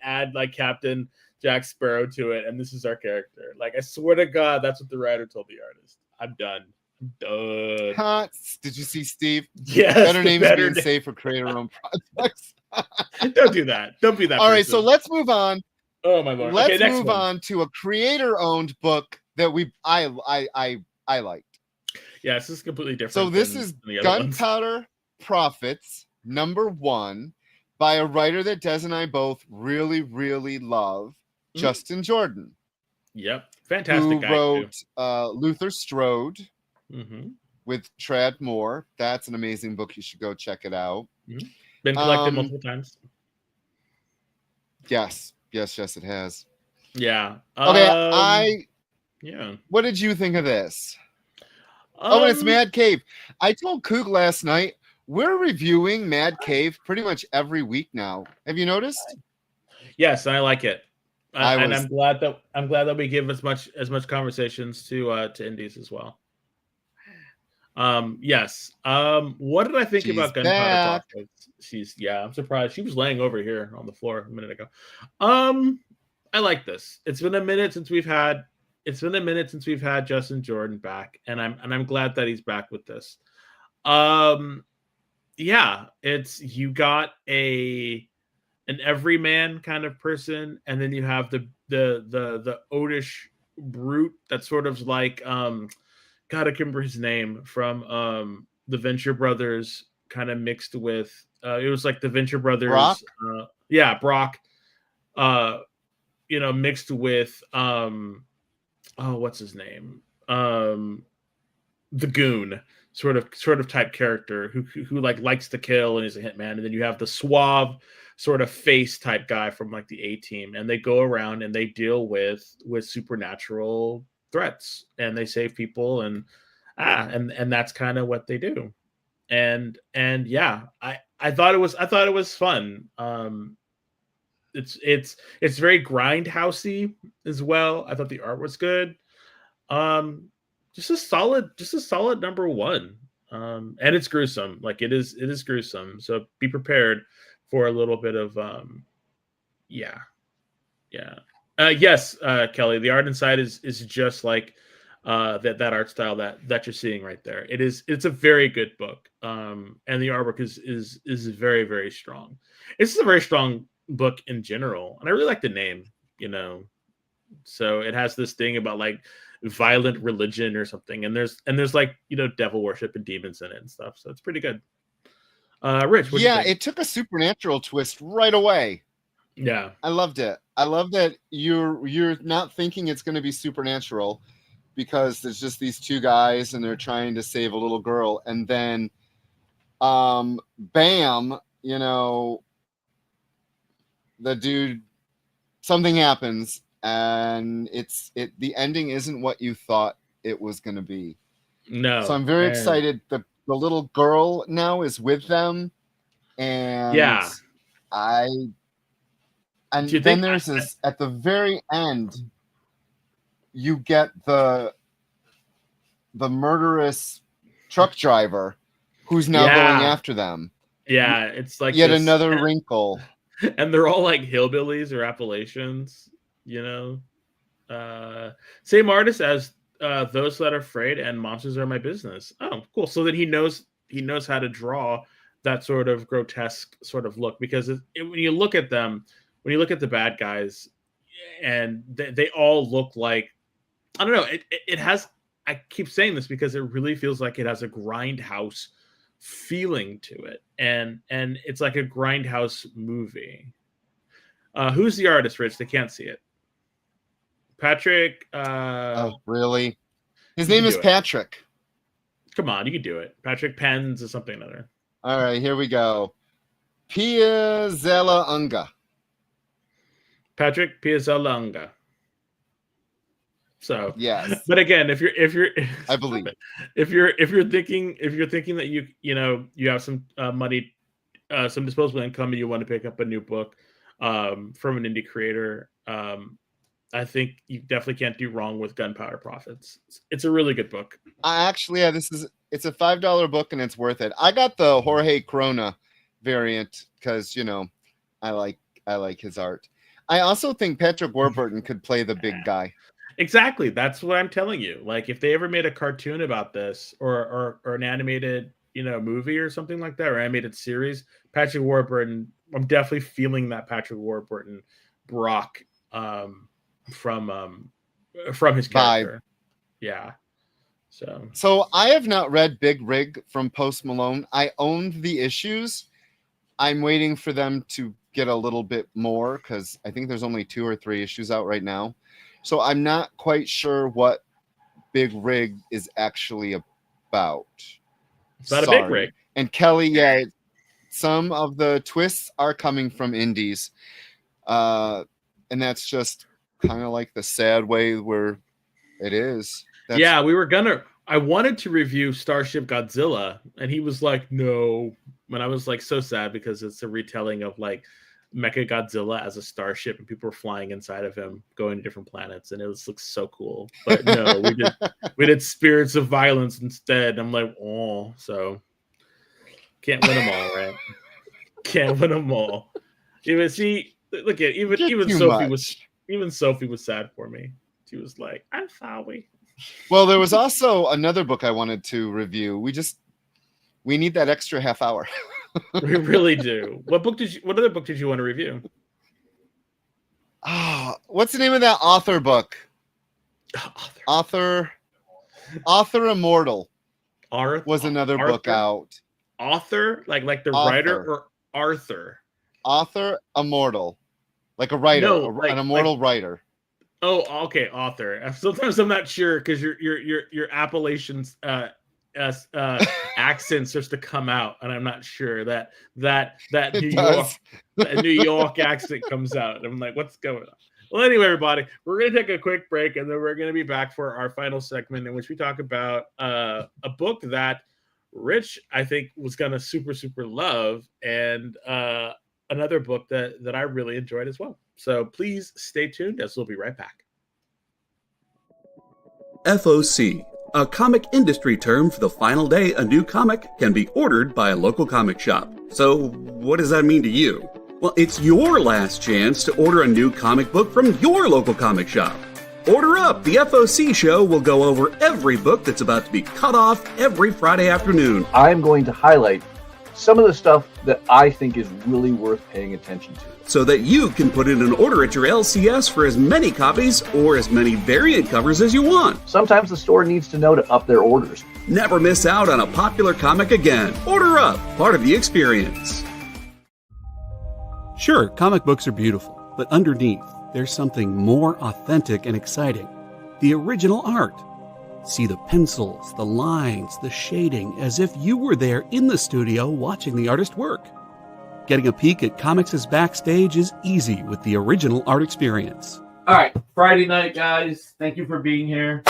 add like Captain Jack Sparrow to it, and this is our character. Like, I swear to God, that's what the writer told the artist. I'm done. Huh? Did you see Steve? Yes. Better names being safe for creator-owned projects. Don't do that. Don't be that. All right, so let's move on. Oh my Lord. Let's move on to a creator-owned book that I liked. Yeah, this is completely different. So this is Gunpowder Profits #1 by a writer that Des and I both really, really love, Justin Jordan. Yep, fantastic who guy. Wrote Luther Strode with Trad Moore. That's an amazing book. You should go check it out. Been collected multiple times. Yes, it has. Yeah. Okay, Yeah. What did you think of this? And it's Mad Cave. I told Coog last night we're reviewing Mad Cave pretty much every week now. Have you noticed? Yes, I like it, and I'm glad that we give as much conversations to indies as well. Yes. What did I think about Gunpowder Profits? I'm surprised. She was laying over here on the floor a minute ago. I like this. It's been a minute since we've had Justin Jordan back, and I'm glad that he's back with this. yeah, it's you got an everyman kind of person, and then you have the odish brute that's sort of like God, I can't remember his name from the Venture Brothers, kind of mixed with it was like the Venture Brock? Brothers, yeah, Brock, mixed with what's his name, the goon sort of type character who like likes to kill and is a hitman, and then you have the suave sort of face type guy from like the A-Team, and they go around and they deal with supernatural threats, and they save people, and that's kind of what they do. And yeah, I thought it was fun. It's very grindhousey as well. I thought the art was good. Just a solid number one. And it's gruesome. Like it is gruesome. So be prepared for a little bit of yeah. Yes, Kelly, the art inside is just like that art style that you're seeing right there. It's a very good book. And the artwork is very, very strong. It's a very strong book in general. And I really like the name, So it has this thing about like violent religion or something, and there's like devil worship and demons in it and stuff, so it's pretty good. Rich, it took a supernatural twist right away. Yeah, I loved it. I love that you're not thinking it's going to be supernatural, because there's just these two guys and they're trying to save a little girl, and then bam, the dude, something happens, and the ending isn't what you thought it was going to be. No. So I'm very excited. The little girl now is with them, and yeah, then there's this at the very end. You get the murderous truck driver who's now going after them. Yeah, it's like yet another wrinkle. And they're all like hillbillies or Appalachians, same artist as Those That Are Afraid and Monsters Are My Business. Oh, cool. So then he knows how to draw that sort of grotesque sort of look, because when you look at them, when you look at the bad guys, and they all look like, I don't know, it has, I keep saying this because it really feels like it has a grindhouse feeling to it, and it's like a grindhouse movie. Who's the artist, Rich? They can't see it. Patrick. Oh, really? His name is Patrick. Come on, you can do it. Patrick Pens or something other. All right, here we go. Piazzella Unga. Patrick Piazzella Unga. So yes, but again, if you're, I believe if you're thinking that you have some money, some disposable income, and you want to pick up a new book from an indie creator, I think you definitely can't do wrong with Gunpowder Profits. It's a really good book. It's a $5 book, and it's worth it. I got the Jorge Corona variant because I like his art. I also think Patrick Warburton could play the big guy. Exactly. That's what I'm telling you. Like, if they ever made a cartoon about this, or an animated, movie or something like that, or animated series, Patrick Warburton, I'm definitely feeling that Patrick Warburton Brock from his character. Vibe. Yeah. So I have not read Big Rig from Post Malone. I owned the issues. I'm waiting for them to get a little bit more, because I think there's only 2 or 3 issues out right now. So I'm not quite sure what Big Rig is actually about. It's about a big rig. And Kelly, some of the twists are coming from indies. And that's just kind of like the sad way where it is. I wanted to review Starship Godzilla, and he was like, no. And I was like so sad, because it's a retelling of like Mecha Godzilla as a starship, and people were flying inside of him, going to different planets, and it looks so cool. But no, we did Spirits of Violence instead. I'm like, oh, so can't win them all, right? Can't win them all. Even Sophie was sad for me. She was like, I'm sorry. Well, there was also another book I wanted to review. We We need that extra half hour. We really do. What other book did you want to review? What's the name of that author book? Author Immortal was another book out. Author, like the writer, or Arthur? Author Immortal, like a writer, an immortal writer. Oh, okay, author. Sometimes I'm not sure because your Appalachian accent starts to come out, and I'm not sure that New York accent comes out. I'm like, what's going on? Well, anyway, everybody, we're going to take a quick break, and then we're going to be back for our final segment in which we talk about a book that Rich, I think, was going to super, super love, and another book that I really enjoyed as well. So please stay tuned, as we'll be right back. FOC, a comic industry term for the final day a new comic can be ordered by a local comic shop. So what does that mean to you? Well, it's your last chance to order a new comic book from your local comic shop. Order up! The FOC show will go over every book that's about to be cut off every Friday afternoon. I'm going to highlight some of the stuff that I think is really worth paying attention to, so that you can put in an order at your LCS for as many copies or as many variant covers as you want. Sometimes the store needs to know to up their orders. Never miss out on a popular comic again. Order up, part of the experience. Sure, comic books are beautiful, but underneath, there's something more authentic and exciting. The original art. See the pencils, the lines, the shading, as if you were there in the studio watching the artist work. Getting a peek at comics' backstage is easy with the original art experience. All right, Friday night, guys. Thank you for being here.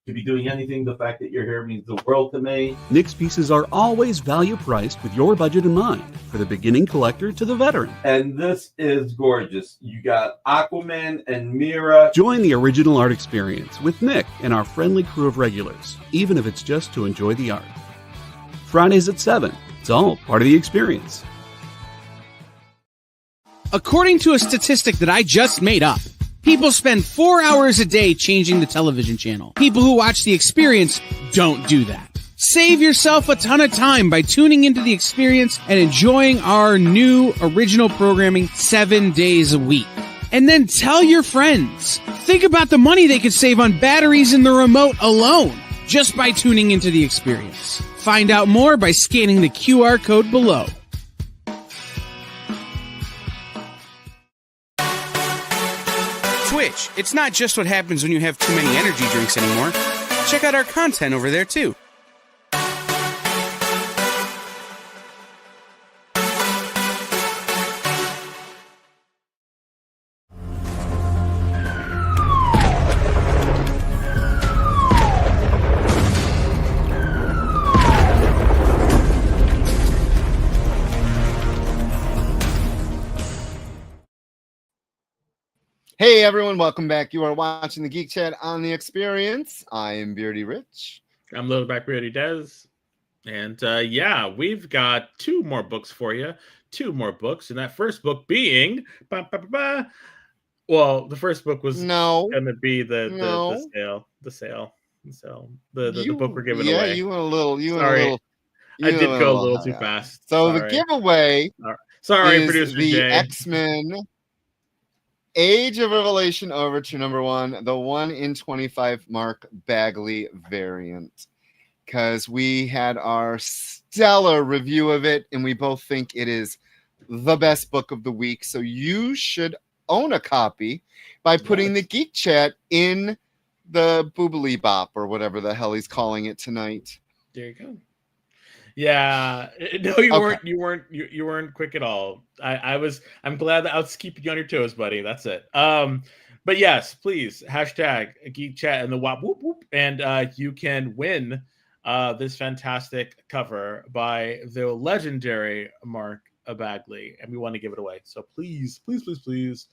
To be doing anything, the fact that you're here means the world to me. Nick's pieces are always value priced with your budget in mind, for the beginning collector to the veteran. And this is gorgeous. You got Aquaman and Mira. Join the original art experience with Nick and our friendly crew of regulars, even if it's just to enjoy the art. Fridays at 7. It's all part of the experience. According to a statistic that I just made up, people spend 4 hours a day changing the television channel. People who watch The Experience don't do that. Save yourself a ton of time by tuning into The Experience and enjoying our new original programming 7 days a week. And then tell your friends. Think about the money they could save on batteries in the remote alone just by tuning into The Experience. Find out more by scanning the QR code below. Twitch. It's not just what happens when you have too many energy drinks anymore. Check out our content over there, too. Hey everyone, welcome back. You are watching the Geek Chat on the Experience. I am Beardy Rich. I'm Little Back Beardy Dez. And yeah, we've got 2 more books for you. 2 more books. And that first book being... Well, the first book was going to be the sale. The book we're giving away. Yeah, you went a little... I did go a little too fast. So the giveaway Sorry, is producer the Jay. X-Men Age of Revelation Overture #1, the 1 in 25 Mark Bagley variant. Because we had our stellar review of it, and we both think it is the best book of the week. So you should own a copy by putting the Geek Chat in the boobily bop, or whatever the hell he's calling it tonight. There you go. Yeah, no, you weren't quick at all. I'm glad that I was keeping you on your toes, buddy. That's it. But yes, please hashtag Geek Chat and the wop whoop whoop, and you can win this fantastic cover by the legendary Mark Bagley, and we want to give it away. So please, please, please, please,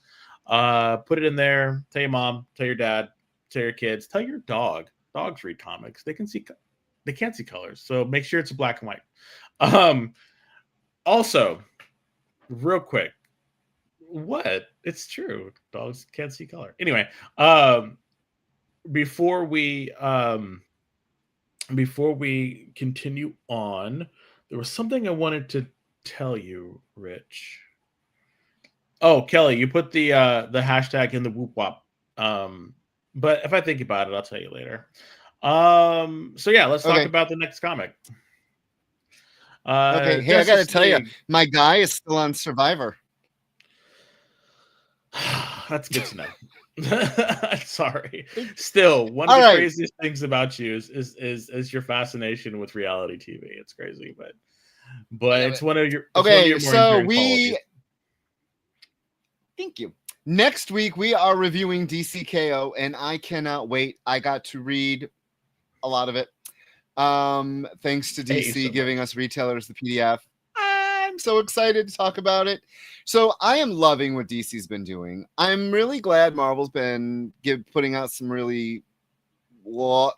put it in there. Tell your mom, tell your dad, tell your kids, tell your dog. Dogs read comics. They can't see colors, so make sure it's black and white. Also, real quick, what? It's true. Dogs can't see color. Anyway, before we before we continue on, there was something I wanted to tell you, Rich. Oh, Kelly, you put the hashtag in the whoop wop. But if I think about it, I'll tell you later. So yeah, let's talk Okay. about the next comic. Okay, hey, I gotta Justice tell you, League. my guy is still on Survivor. That's good to know. Sorry. Still, one of All the right. craziest things about you is your fascination with reality TV. It's crazy, but Yeah, it's one of your Okay, more so enduring qualities. thank you. Next week we are reviewing DCKO, and I cannot wait. I got to read a lot of it. Thanks to Hate you DC so giving us retailers the PDF. I'm so excited to talk about it. So I am loving what DC's been doing. I'm really glad Marvel's been putting out some really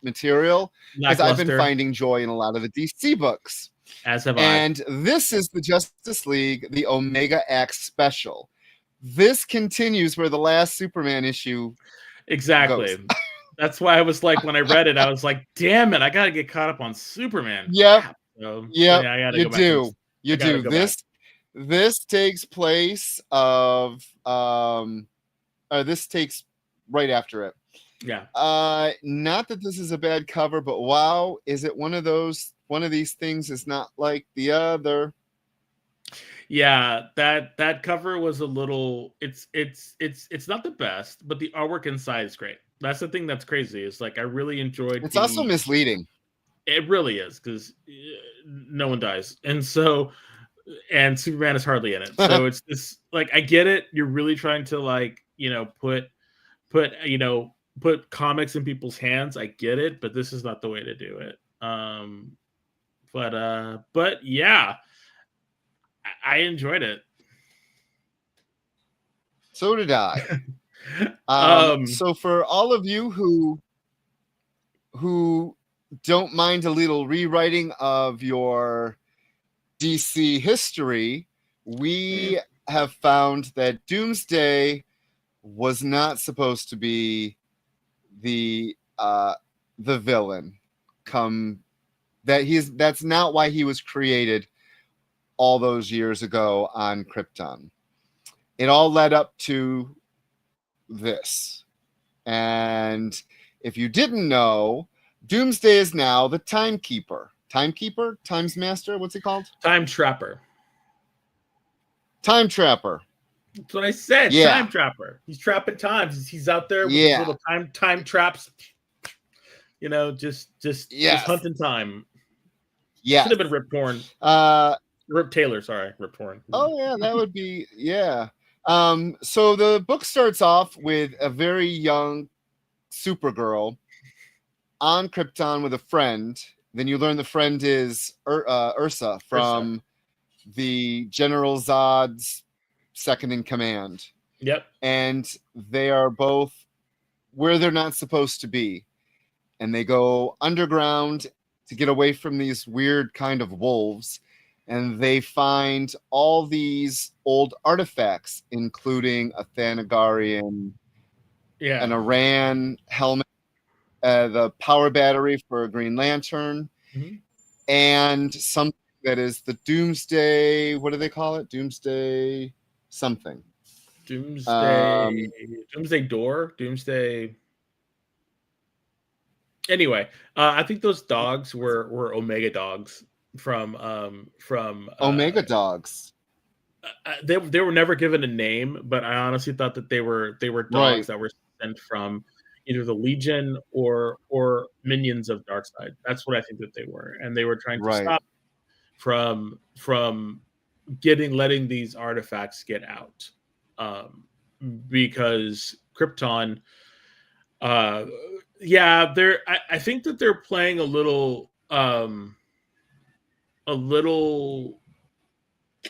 material, because I've been Lackluster, finding joy in a lot of the DC books. as have And this is the Justice League, the Omega X special. This continues where the last Superman issue exactly. goes. That's why I was like, when I read it, I was like, damn it, I gotta get caught up on Superman. Yep. Crap. So Yep. yeah, I gotta You go back. And, do. You I gotta do. go back. This takes place of this takes right after it. Yeah. Not that this is a bad cover, but wow, is it one of these things is not like the other. Yeah, that cover was a little. It's not the best, but the artwork inside is great. That's the thing that's crazy. Is like I really enjoyed. It's also misleading. It really is, because no one dies, and Superman is hardly in it. So it's this, like, I get it. You're really trying to, like, put comics in people's hands. I get it, but this is not the way to do it. But yeah, I enjoyed it. So did I. So for all of you who don't mind a little rewriting of your DC history, we have found that Doomsday was not supposed to be the villain. That's not why he was created all those years ago on Krypton. It all led up to this. And if you didn't know, Doomsday is now the Timekeeper. Timekeeper? Times Master? What's he called? Time Trapper. Time Trapper. That's what I said. Yeah. Time Trapper. He's trapping times. He's out there with Yeah. his little time traps. Just hunting time. Yeah. Should have been Rip Torn. Rip Taylor, sorry. Rip Torn. Oh yeah, that would be yeah. So the book starts off with a very young Supergirl on Krypton with a friend. Then you learn the friend is Ursa from the General Zod's second in command. Yep. And they are both where they're not supposed to be. And they go underground to get away from these weird kind of wolves. And they find all these old artifacts, including a Thanagarian, an Iran helmet, the power battery for a Green Lantern, and something that is the Doomsday. What do they call it? Doomsday something. Doomsday Door. Doomsday. Anyway, I think those dogs were Omega dogs from Omega dogs. They were never given a name, but I honestly thought that they were dogs that were sent from either the Legion or minions of Darkseid. That's what I think that they were, and they were trying to stop from letting these artifacts get out, because Krypton. I think that they're playing a little,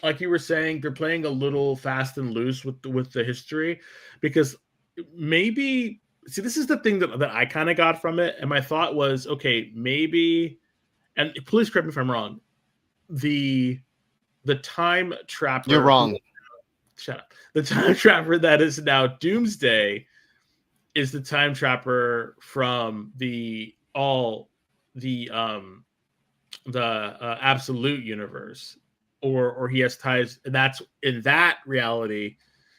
like you were saying, they're playing a little fast and loose with the history, because maybe this is the thing that I kind of got from it, and my thought was, okay, maybe, and please correct me if I'm wrong, the time trapper. You're wrong. Shut up. The time trapper that is now Doomsday is the time trapper from the all absolute universe, or he has ties. And that's in that reality,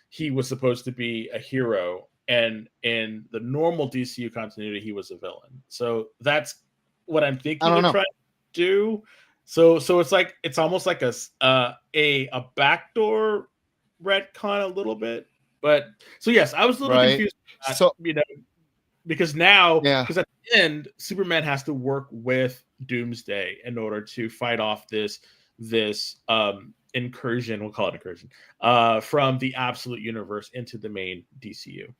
he was supposed to be a hero, and in the normal DCU continuity, he was a villain. So that's what I'm thinking they're trying to do. So it's like it's almost like a backdoor retcon a little bit. But so yes, I was a little confused. So because at the end, Superman has to work with Doomsday in order to fight off this incursion. We'll call it incursion from the absolute universe into the main DCU.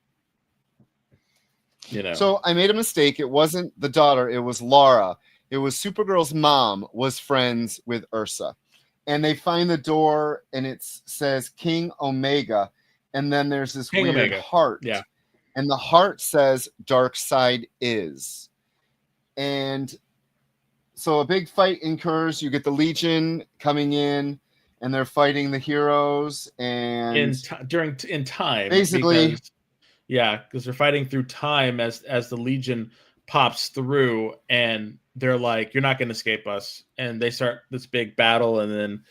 So I made a mistake. It wasn't the daughter. It was Laura. It was Supergirl's mom was friends with Ursa, and they find the door and it says King Omega, and then there's this King weird Omega. heart. Yeah. And the heart says Darkseid is. And so a big fight incurs. You get the Legion coming in, and they're fighting the heroes. And in time, basically, because they're fighting through time as the Legion pops through, and they're like, "You're not going to escape us." And they start this big battle, and then,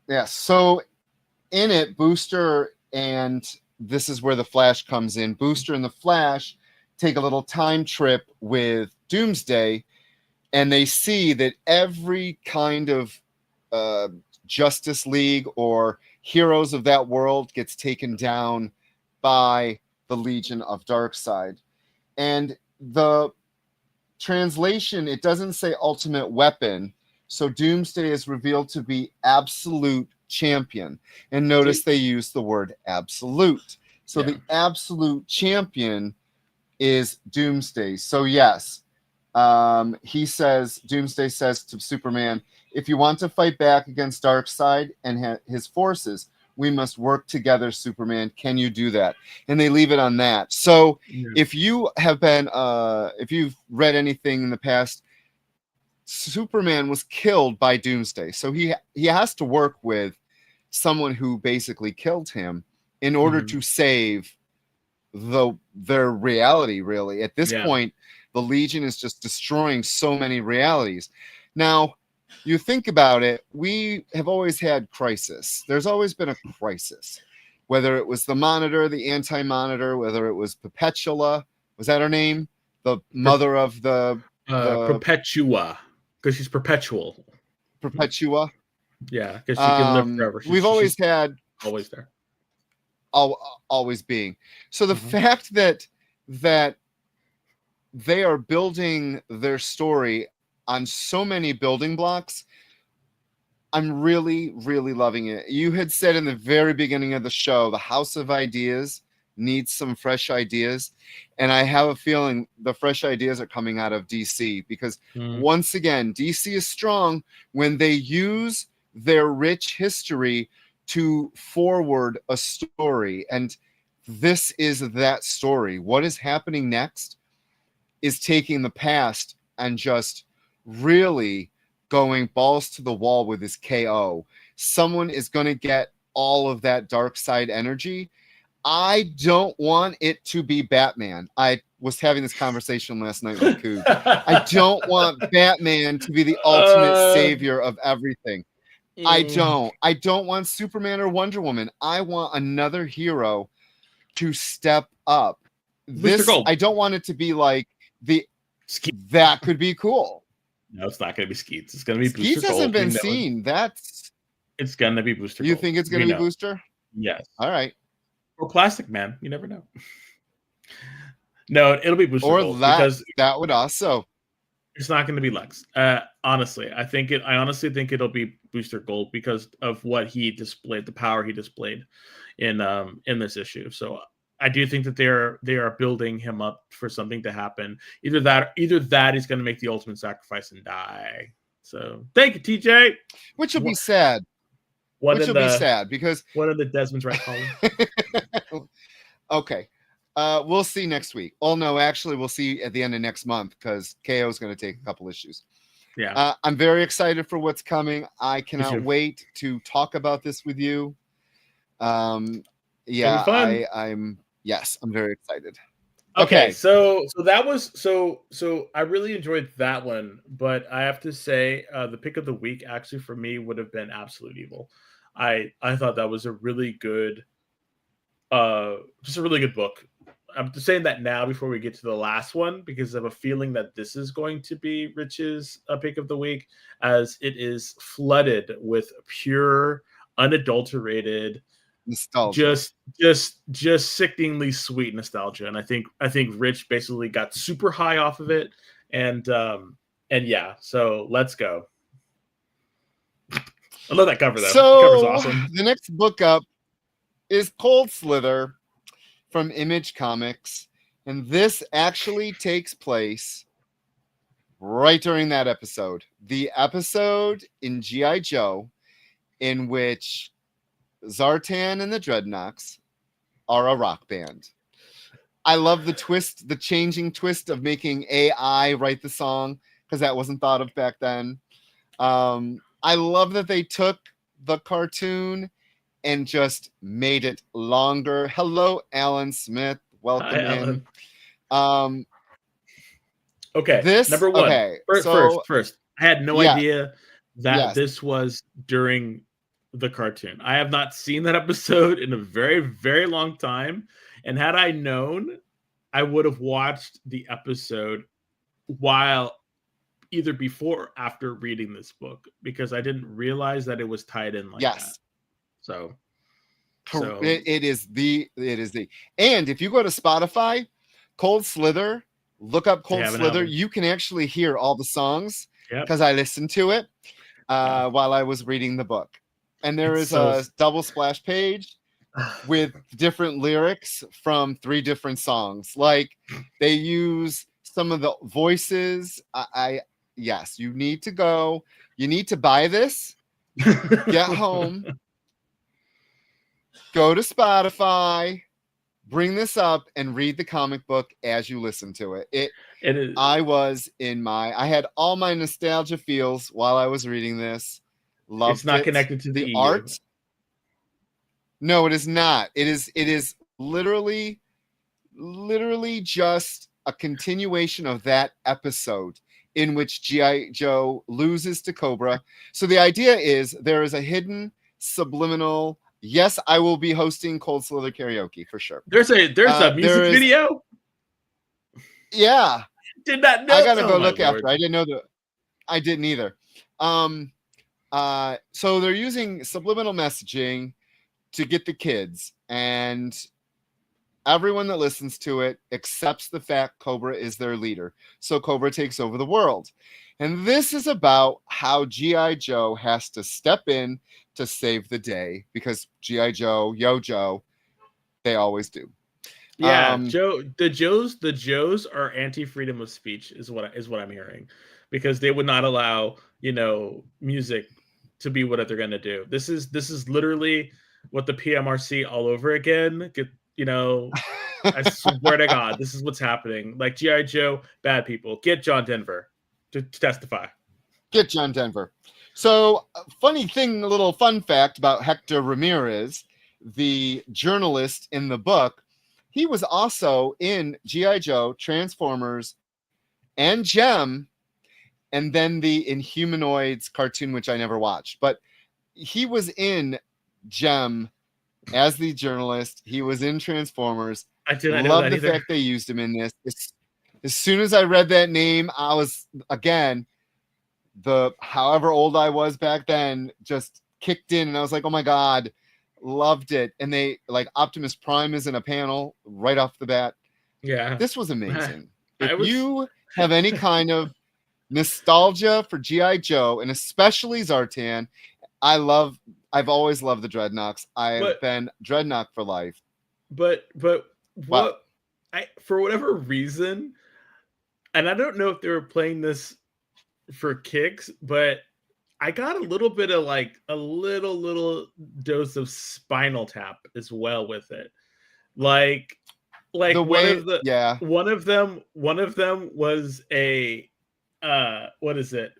yeah. So in it, Booster. And this is where the Flash comes in. Booster and the Flash take a little time trip with Doomsday, and they see that every kind of Justice League or heroes of that world gets taken down by the Legion of Darkseid. And the translation, it doesn't say ultimate weapon. So Doomsday is revealed to be absolute champion, and notice they use the word absolute. So the absolute champion is Doomsday. So yes, Doomsday says to Superman, if you want to fight back against Darkseid and his forces, we must work together, Superman. Can you do that? And they leave it on that. So if you have been if you've read anything in the past, Superman was killed by Doomsday. So he has to work with someone who basically killed him in order to save their reality, really. At this point, the Legion is just destroying so many realities. Now, you think about it, we have always had crisis. There's always been a crisis. Whether it was the Monitor, the Anti-Monitor, whether it was Perpetua. Was that her name? The mother of the Perpetua. Because she's perpetual. Perpetua. Yeah, because she can live forever. We've always had always there. Always being. So the fact that they are building their story on so many building blocks, I'm really, really loving it. You had said in the very beginning of the show, the House of Ideas needs some fresh ideas. And I have a feeling the fresh ideas are coming out of DC because once again, DC is strong when they use their rich history to forward a story. And this is that story. What is happening next is taking the past and just really going balls to the wall with this KO. Someone is going to get all of that Darkseid energy. I don't want it to be Batman. I was having this conversation last night with Coog. I don't want Batman to be the ultimate savior of everything. I don't want Superman or Wonder Woman. I want another hero to step up. I don't want it to be like that could be cool. No, it's not going to be Skeets. It's going to be Skeets Booster hasn't Gold. been seen. It's going to be Booster You Gold. think it's going to be Booster? Yes. All right. Or Plastic Man. You never know. No, it'll be Booster Gold. Because that would also. It's not going to be Lex. Honestly, I honestly think it'll be Booster Gold because of what he displayed, the power he displayed in this issue. So I do think that they are building him up for something to happen. Either that he's going to make the ultimate sacrifice and die. So thank you, TJ. Which will be sad. Which will be sad because one of the Desmond's right column. Okay. We'll see next week. Oh no, actually we'll see at the end of next month because KO is going to take a couple issues. Yeah. I'm very excited for what's coming. I cannot wait to talk about this with you. I'm very excited. Okay, so I really enjoyed that one, but I have to say the pick of the week actually for me would have been Absolute Evil. I thought that was a really good, just a really good book. I'm just saying that now before we get to the last one because I have a feeling that this is going to be Rich's pick of the week, as it is flooded with pure, unadulterated nostalgia, just sickeningly sweet nostalgia. And I think Rich basically got super high off of it, and yeah, so let's go. I love that cover though. So the cover's awesome. The next book up is Cold Slither from Image Comics, and this actually takes place right during that episode, the episode in G.I. Joe in which Zartan and the Dreadnoks are a rock band. I love the twist, the changing twist of making AI write the song, because that wasn't thought of back then. I love that they took the cartoon and just made it longer. Hello, Alan Smith. Welcome Hi, in. Alan. Okay, number one. Okay, first, I had no idea that this was during the cartoon. I have not seen that episode in a very, very long time. And had I known, I would have watched the episode while either before or after reading this book, because I didn't realize that it was tied in like that. So it is the and if you go to Spotify, Cold Slither, look up Cold Slither, you can actually hear all the songs because I listened to it while I was reading the book. And there is a double splash page with different lyrics from 3 different songs. Like they use some of the voices. Yes, you need to go. You need to buy this. Get home. Go to Spotify. Bring this up and read the comic book as you listen to it. I had all my nostalgia feels while I was reading this. Loved it's not connected to the art. No, it is not. It is literally just a continuation of that episode in which G.I. Joe loses to Cobra. So the idea is there is a hidden subliminal. Yes, I will be hosting Cold Slither karaoke for sure. There's a music video. Yeah, did not know. I gotta go look after. I didn't know that. I didn't either. So they're using subliminal messaging to get the kids, and everyone that listens to it accepts the fact Cobra is their leader. So Cobra takes over the world. And this is about how G.I. Joe has to step in to save the day, because G.I. Joe, Joe, they always do. Yeah, the Joes are anti-freedom of speech is what I'm hearing, because they would not allow, music to be what they're going to do. This is literally what the PMRC all over again. I swear to God, this is what's happening. Like G.I. Joe, bad people. Get John Denver to testify. Get John Denver. So, a little fun fact about Hector Ramirez, the journalist in the book, he was also in G.I. Joe, Transformers, and Gem, and then the Inhumanoids cartoon, which I never watched. But he was in Gem as the journalist. He was in Transformers. I didn't love the fact they used him in this. As soon as I read that name, I was, again, however old I was back then just kicked in, and I was like, oh my God, loved it. And they, like, Optimus Prime is in a panel right off the bat. Yeah. This was amazing. If you have any kind of nostalgia for G.I. Joe, and especially Zartan, I've always loved the Dreadnoks. I've been Dreadnok for life. But for whatever reason, and I don't know if they were playing this for kicks, but I got a little bit of a little dose of Spinal Tap as well with it. Like the way, one of them was a what is it?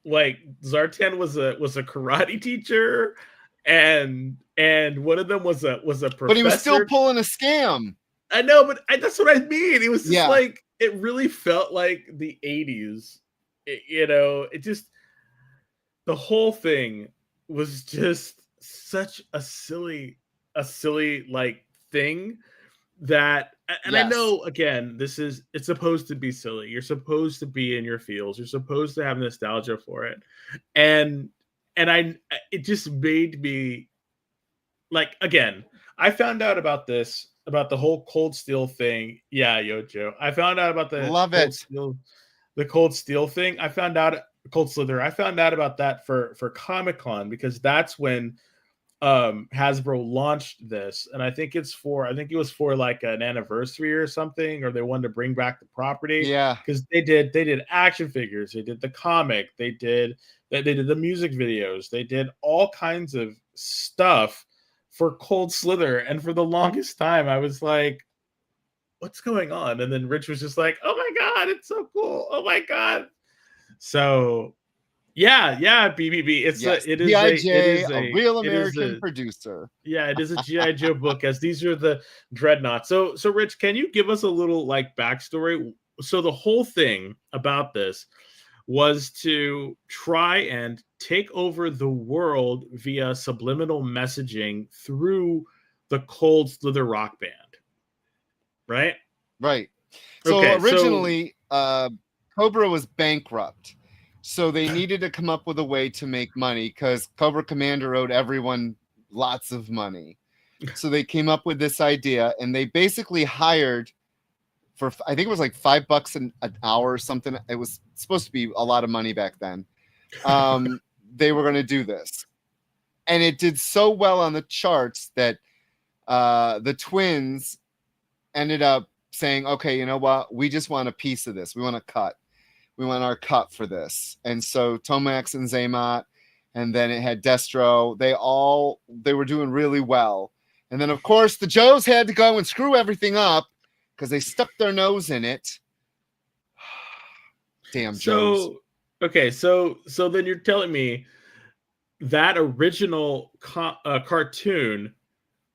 Like Zartan was a karate teacher, and one of them was a professor. But he was still pulling a scam. I know, but that's what I mean. It was just Yeah. like it really felt like the 80s. It just the whole thing was just such a silly like thing that and I Yes. know again it's supposed to be silly. You're supposed to be in your feels. You're supposed to have nostalgia for it. And it just made me like again, I found out about the whole Cold Steel thing. Yeah, Yojo. I found out about the Love Cold it. Steel the Cold Steel thing. I found out Cold Slither. I found out about that for Comic-Con because that's when Hasbro launched this, and I think it was for like an anniversary or something, or they wanted to bring back the property. Yeah. Because they did action figures, they did the comic, they did the music videos, they did all kinds of stuff for Cold Slither, and for the longest time I was like, what's going on? And then Rich was just like, oh my god, it's so cool, oh my god. So yeah, BBB. Yes. It is G.I. a real it is American a producer. yeah, it is a GI Joe book, as these are the dreadnoughts. So Rich, can you give us a little like backstory? So the whole thing about this was to try and take over the world via subliminal messaging through the Cold Slither rock band, right? Right. So Okay, originally, Cobra was bankrupt. So they needed to come up with a way to make money because Cobra Commander owed everyone lots of money. So they came up with this idea, and they basically hired for, I think it was like $5 an hour or something. It was supposed to be a lot of money back then. They were going to do this. And it did so well on the charts that the twins ended up saying, okay, you know what? We just want a piece of this. We want a cut. We want our cut for this. And so Tomax and Zaymot, and then it had Destro. They were doing really well. And then, of course, the Joes had to go and screw everything up because they stuck their nose in it. Damn Joes. Okay, so then you're telling me that original cartoon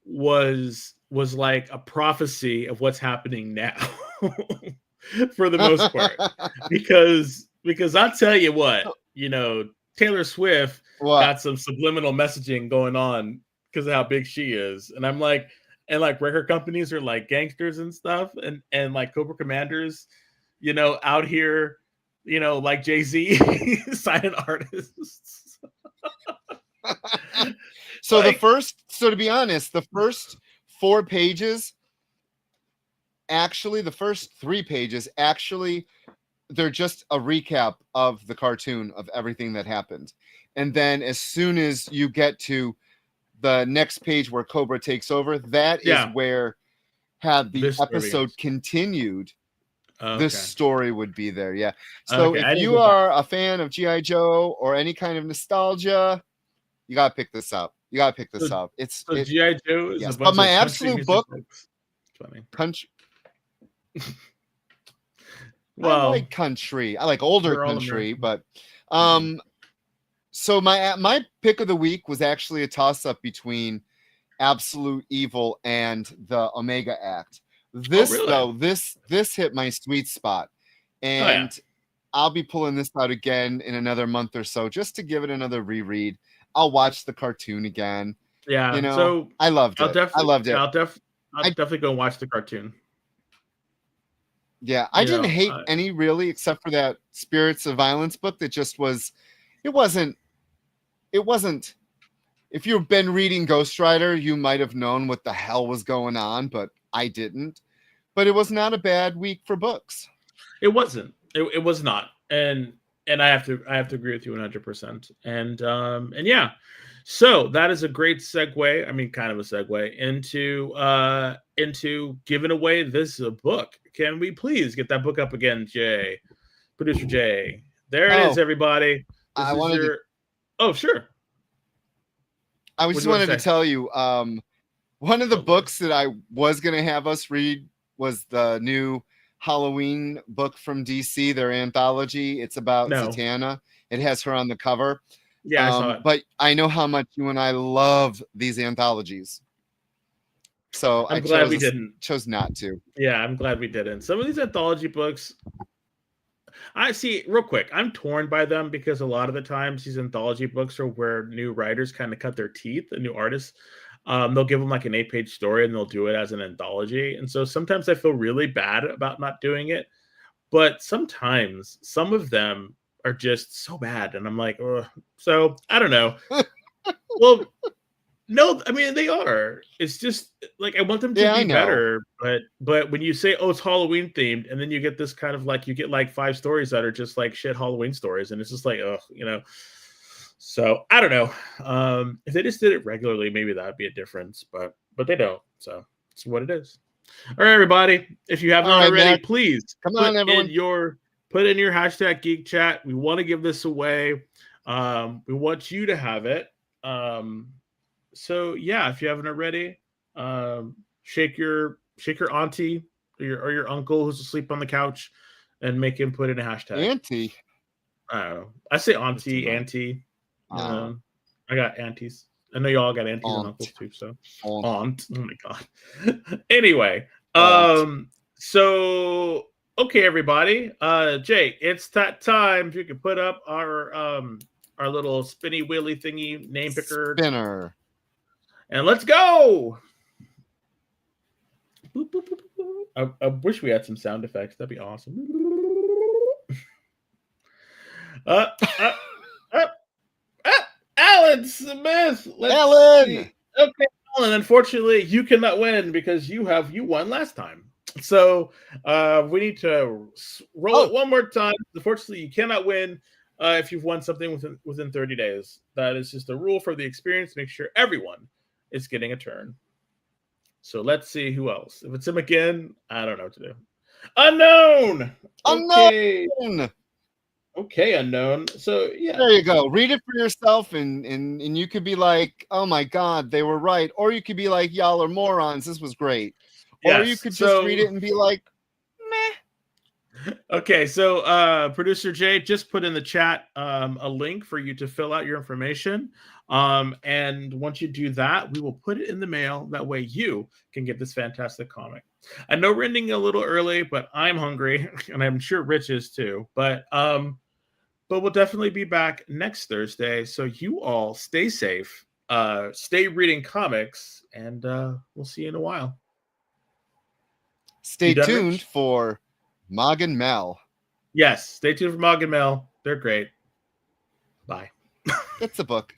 was like a prophecy of what's happening now. For the most part, because I'll tell you what, Taylor Swift got some subliminal messaging going on because of how big she is, and I'm like, and like record companies are like gangsters and stuff, and like Cobra Commanders, out here, like Jay-Z, silent artists. So to be honest, the first 4 pages. Actually, the first 3 pages, they're just a recap of the cartoon of everything that happened. And then as soon as you get to the next page where Cobra takes over, that is where had the episode continued, this story would be there. Yeah. So if you are a fan of G.I. Joe or any kind of nostalgia, you got to pick this up. It's G.I. Joe is but my absolute book, country. Well, I like country. I like older country, but so my pick of the week was actually a toss-up between Absolute Evil and the Omega Act. This though, this hit my sweet spot, and I'll be pulling this out again in another month or so just to give it another reread. I'll watch the cartoon again. Yeah, so I loved it. I loved it. I'll definitely go watch the cartoon. Yeah, I didn't hate any really, except for that Spirits of Violence book that just was, it wasn't, if you've been reading Ghost Rider, you might have known what the hell was going on, but I didn't. But it was not a bad week for books. It wasn't. It was not. And I have to agree with you 100%. And yeah. So that is a great segue. I mean, kind of a segue into giving away this book. Can we please get that book up again, Jay? Producer Jay. There it is, everybody. Oh, sure. I just wanted to tell you, one of the books that I was going to have us read was the new Halloween book from DC, their anthology. It's about Zatanna. It has her on the cover. Yeah, I saw it. But I know how much you and I love these anthologies. So I'm glad we didn't. Chose not to. Yeah, I'm glad we didn't. Some of these anthology books, I see, real quick, I'm torn by them because a lot of the times these anthology books are where new writers kind of cut their teeth, the new artists. They'll give them like an 8-page story and they'll do it as an anthology. And so sometimes I feel really bad about not doing it. But sometimes some of them are just so bad. And I'm like, ugh. So I don't know. Well, no, I mean, they are. It's just like I want them to be better. But when you say, oh, it's Halloween themed, and then you get this kind of like, you get like 5 stories that are just like shit Halloween stories. And it's just like, ugh, you know. So I don't know. If they just did it regularly, maybe that'd be a difference. But they don't. So it's what it is. All right, everybody. If you haven't already, please come on, everyone. Put in your hashtag Geek Chat. We want to give this away. We want you to have it. So yeah, if you haven't already, shake your auntie or your uncle who's asleep on the couch, and make him put in a hashtag. Auntie. I don't know. I say auntie. I got aunties. I know you all got aunties and uncles too. So aunt. Oh my god. Anyway, so okay, everybody. Jay, it's that time. If you can put up our little spinny wheelie thingy name picker spinner, and let's go. Boop, boop, boop, boop. I wish we had some sound effects. That'd be awesome. Alan Smith. Alan. See. Okay, Alan. Unfortunately, you cannot win because you won last time. So we need to roll it one more time. Unfortunately, you cannot win if you've won something within 30 days. That is just a rule for the experience. Make sure everyone is getting a turn. So let's see who else. If it's him again, I don't know what to do. Unknown. Okay. Unknown. Okay, unknown. So yeah, there you go. Read it for yourself, and you could be like, "Oh my God, they were right," or you could be like, "Y'all are morons. This was great," or you could just read it and be like, "Meh." Okay, so producer Jay just put in the chat a link for you to fill out your information, and once you do that, we will put it in the mail. That way, you can get this fantastic comic. I know we're ending a little early, but I'm hungry, and I'm sure Rich is too. But we'll definitely be back next Thursday. So you all stay safe, stay reading comics, and we'll see you in a while. Stay tuned for Mog and Mel. Yes, stay tuned for Mog and Mel. They're great. Bye. It's a book.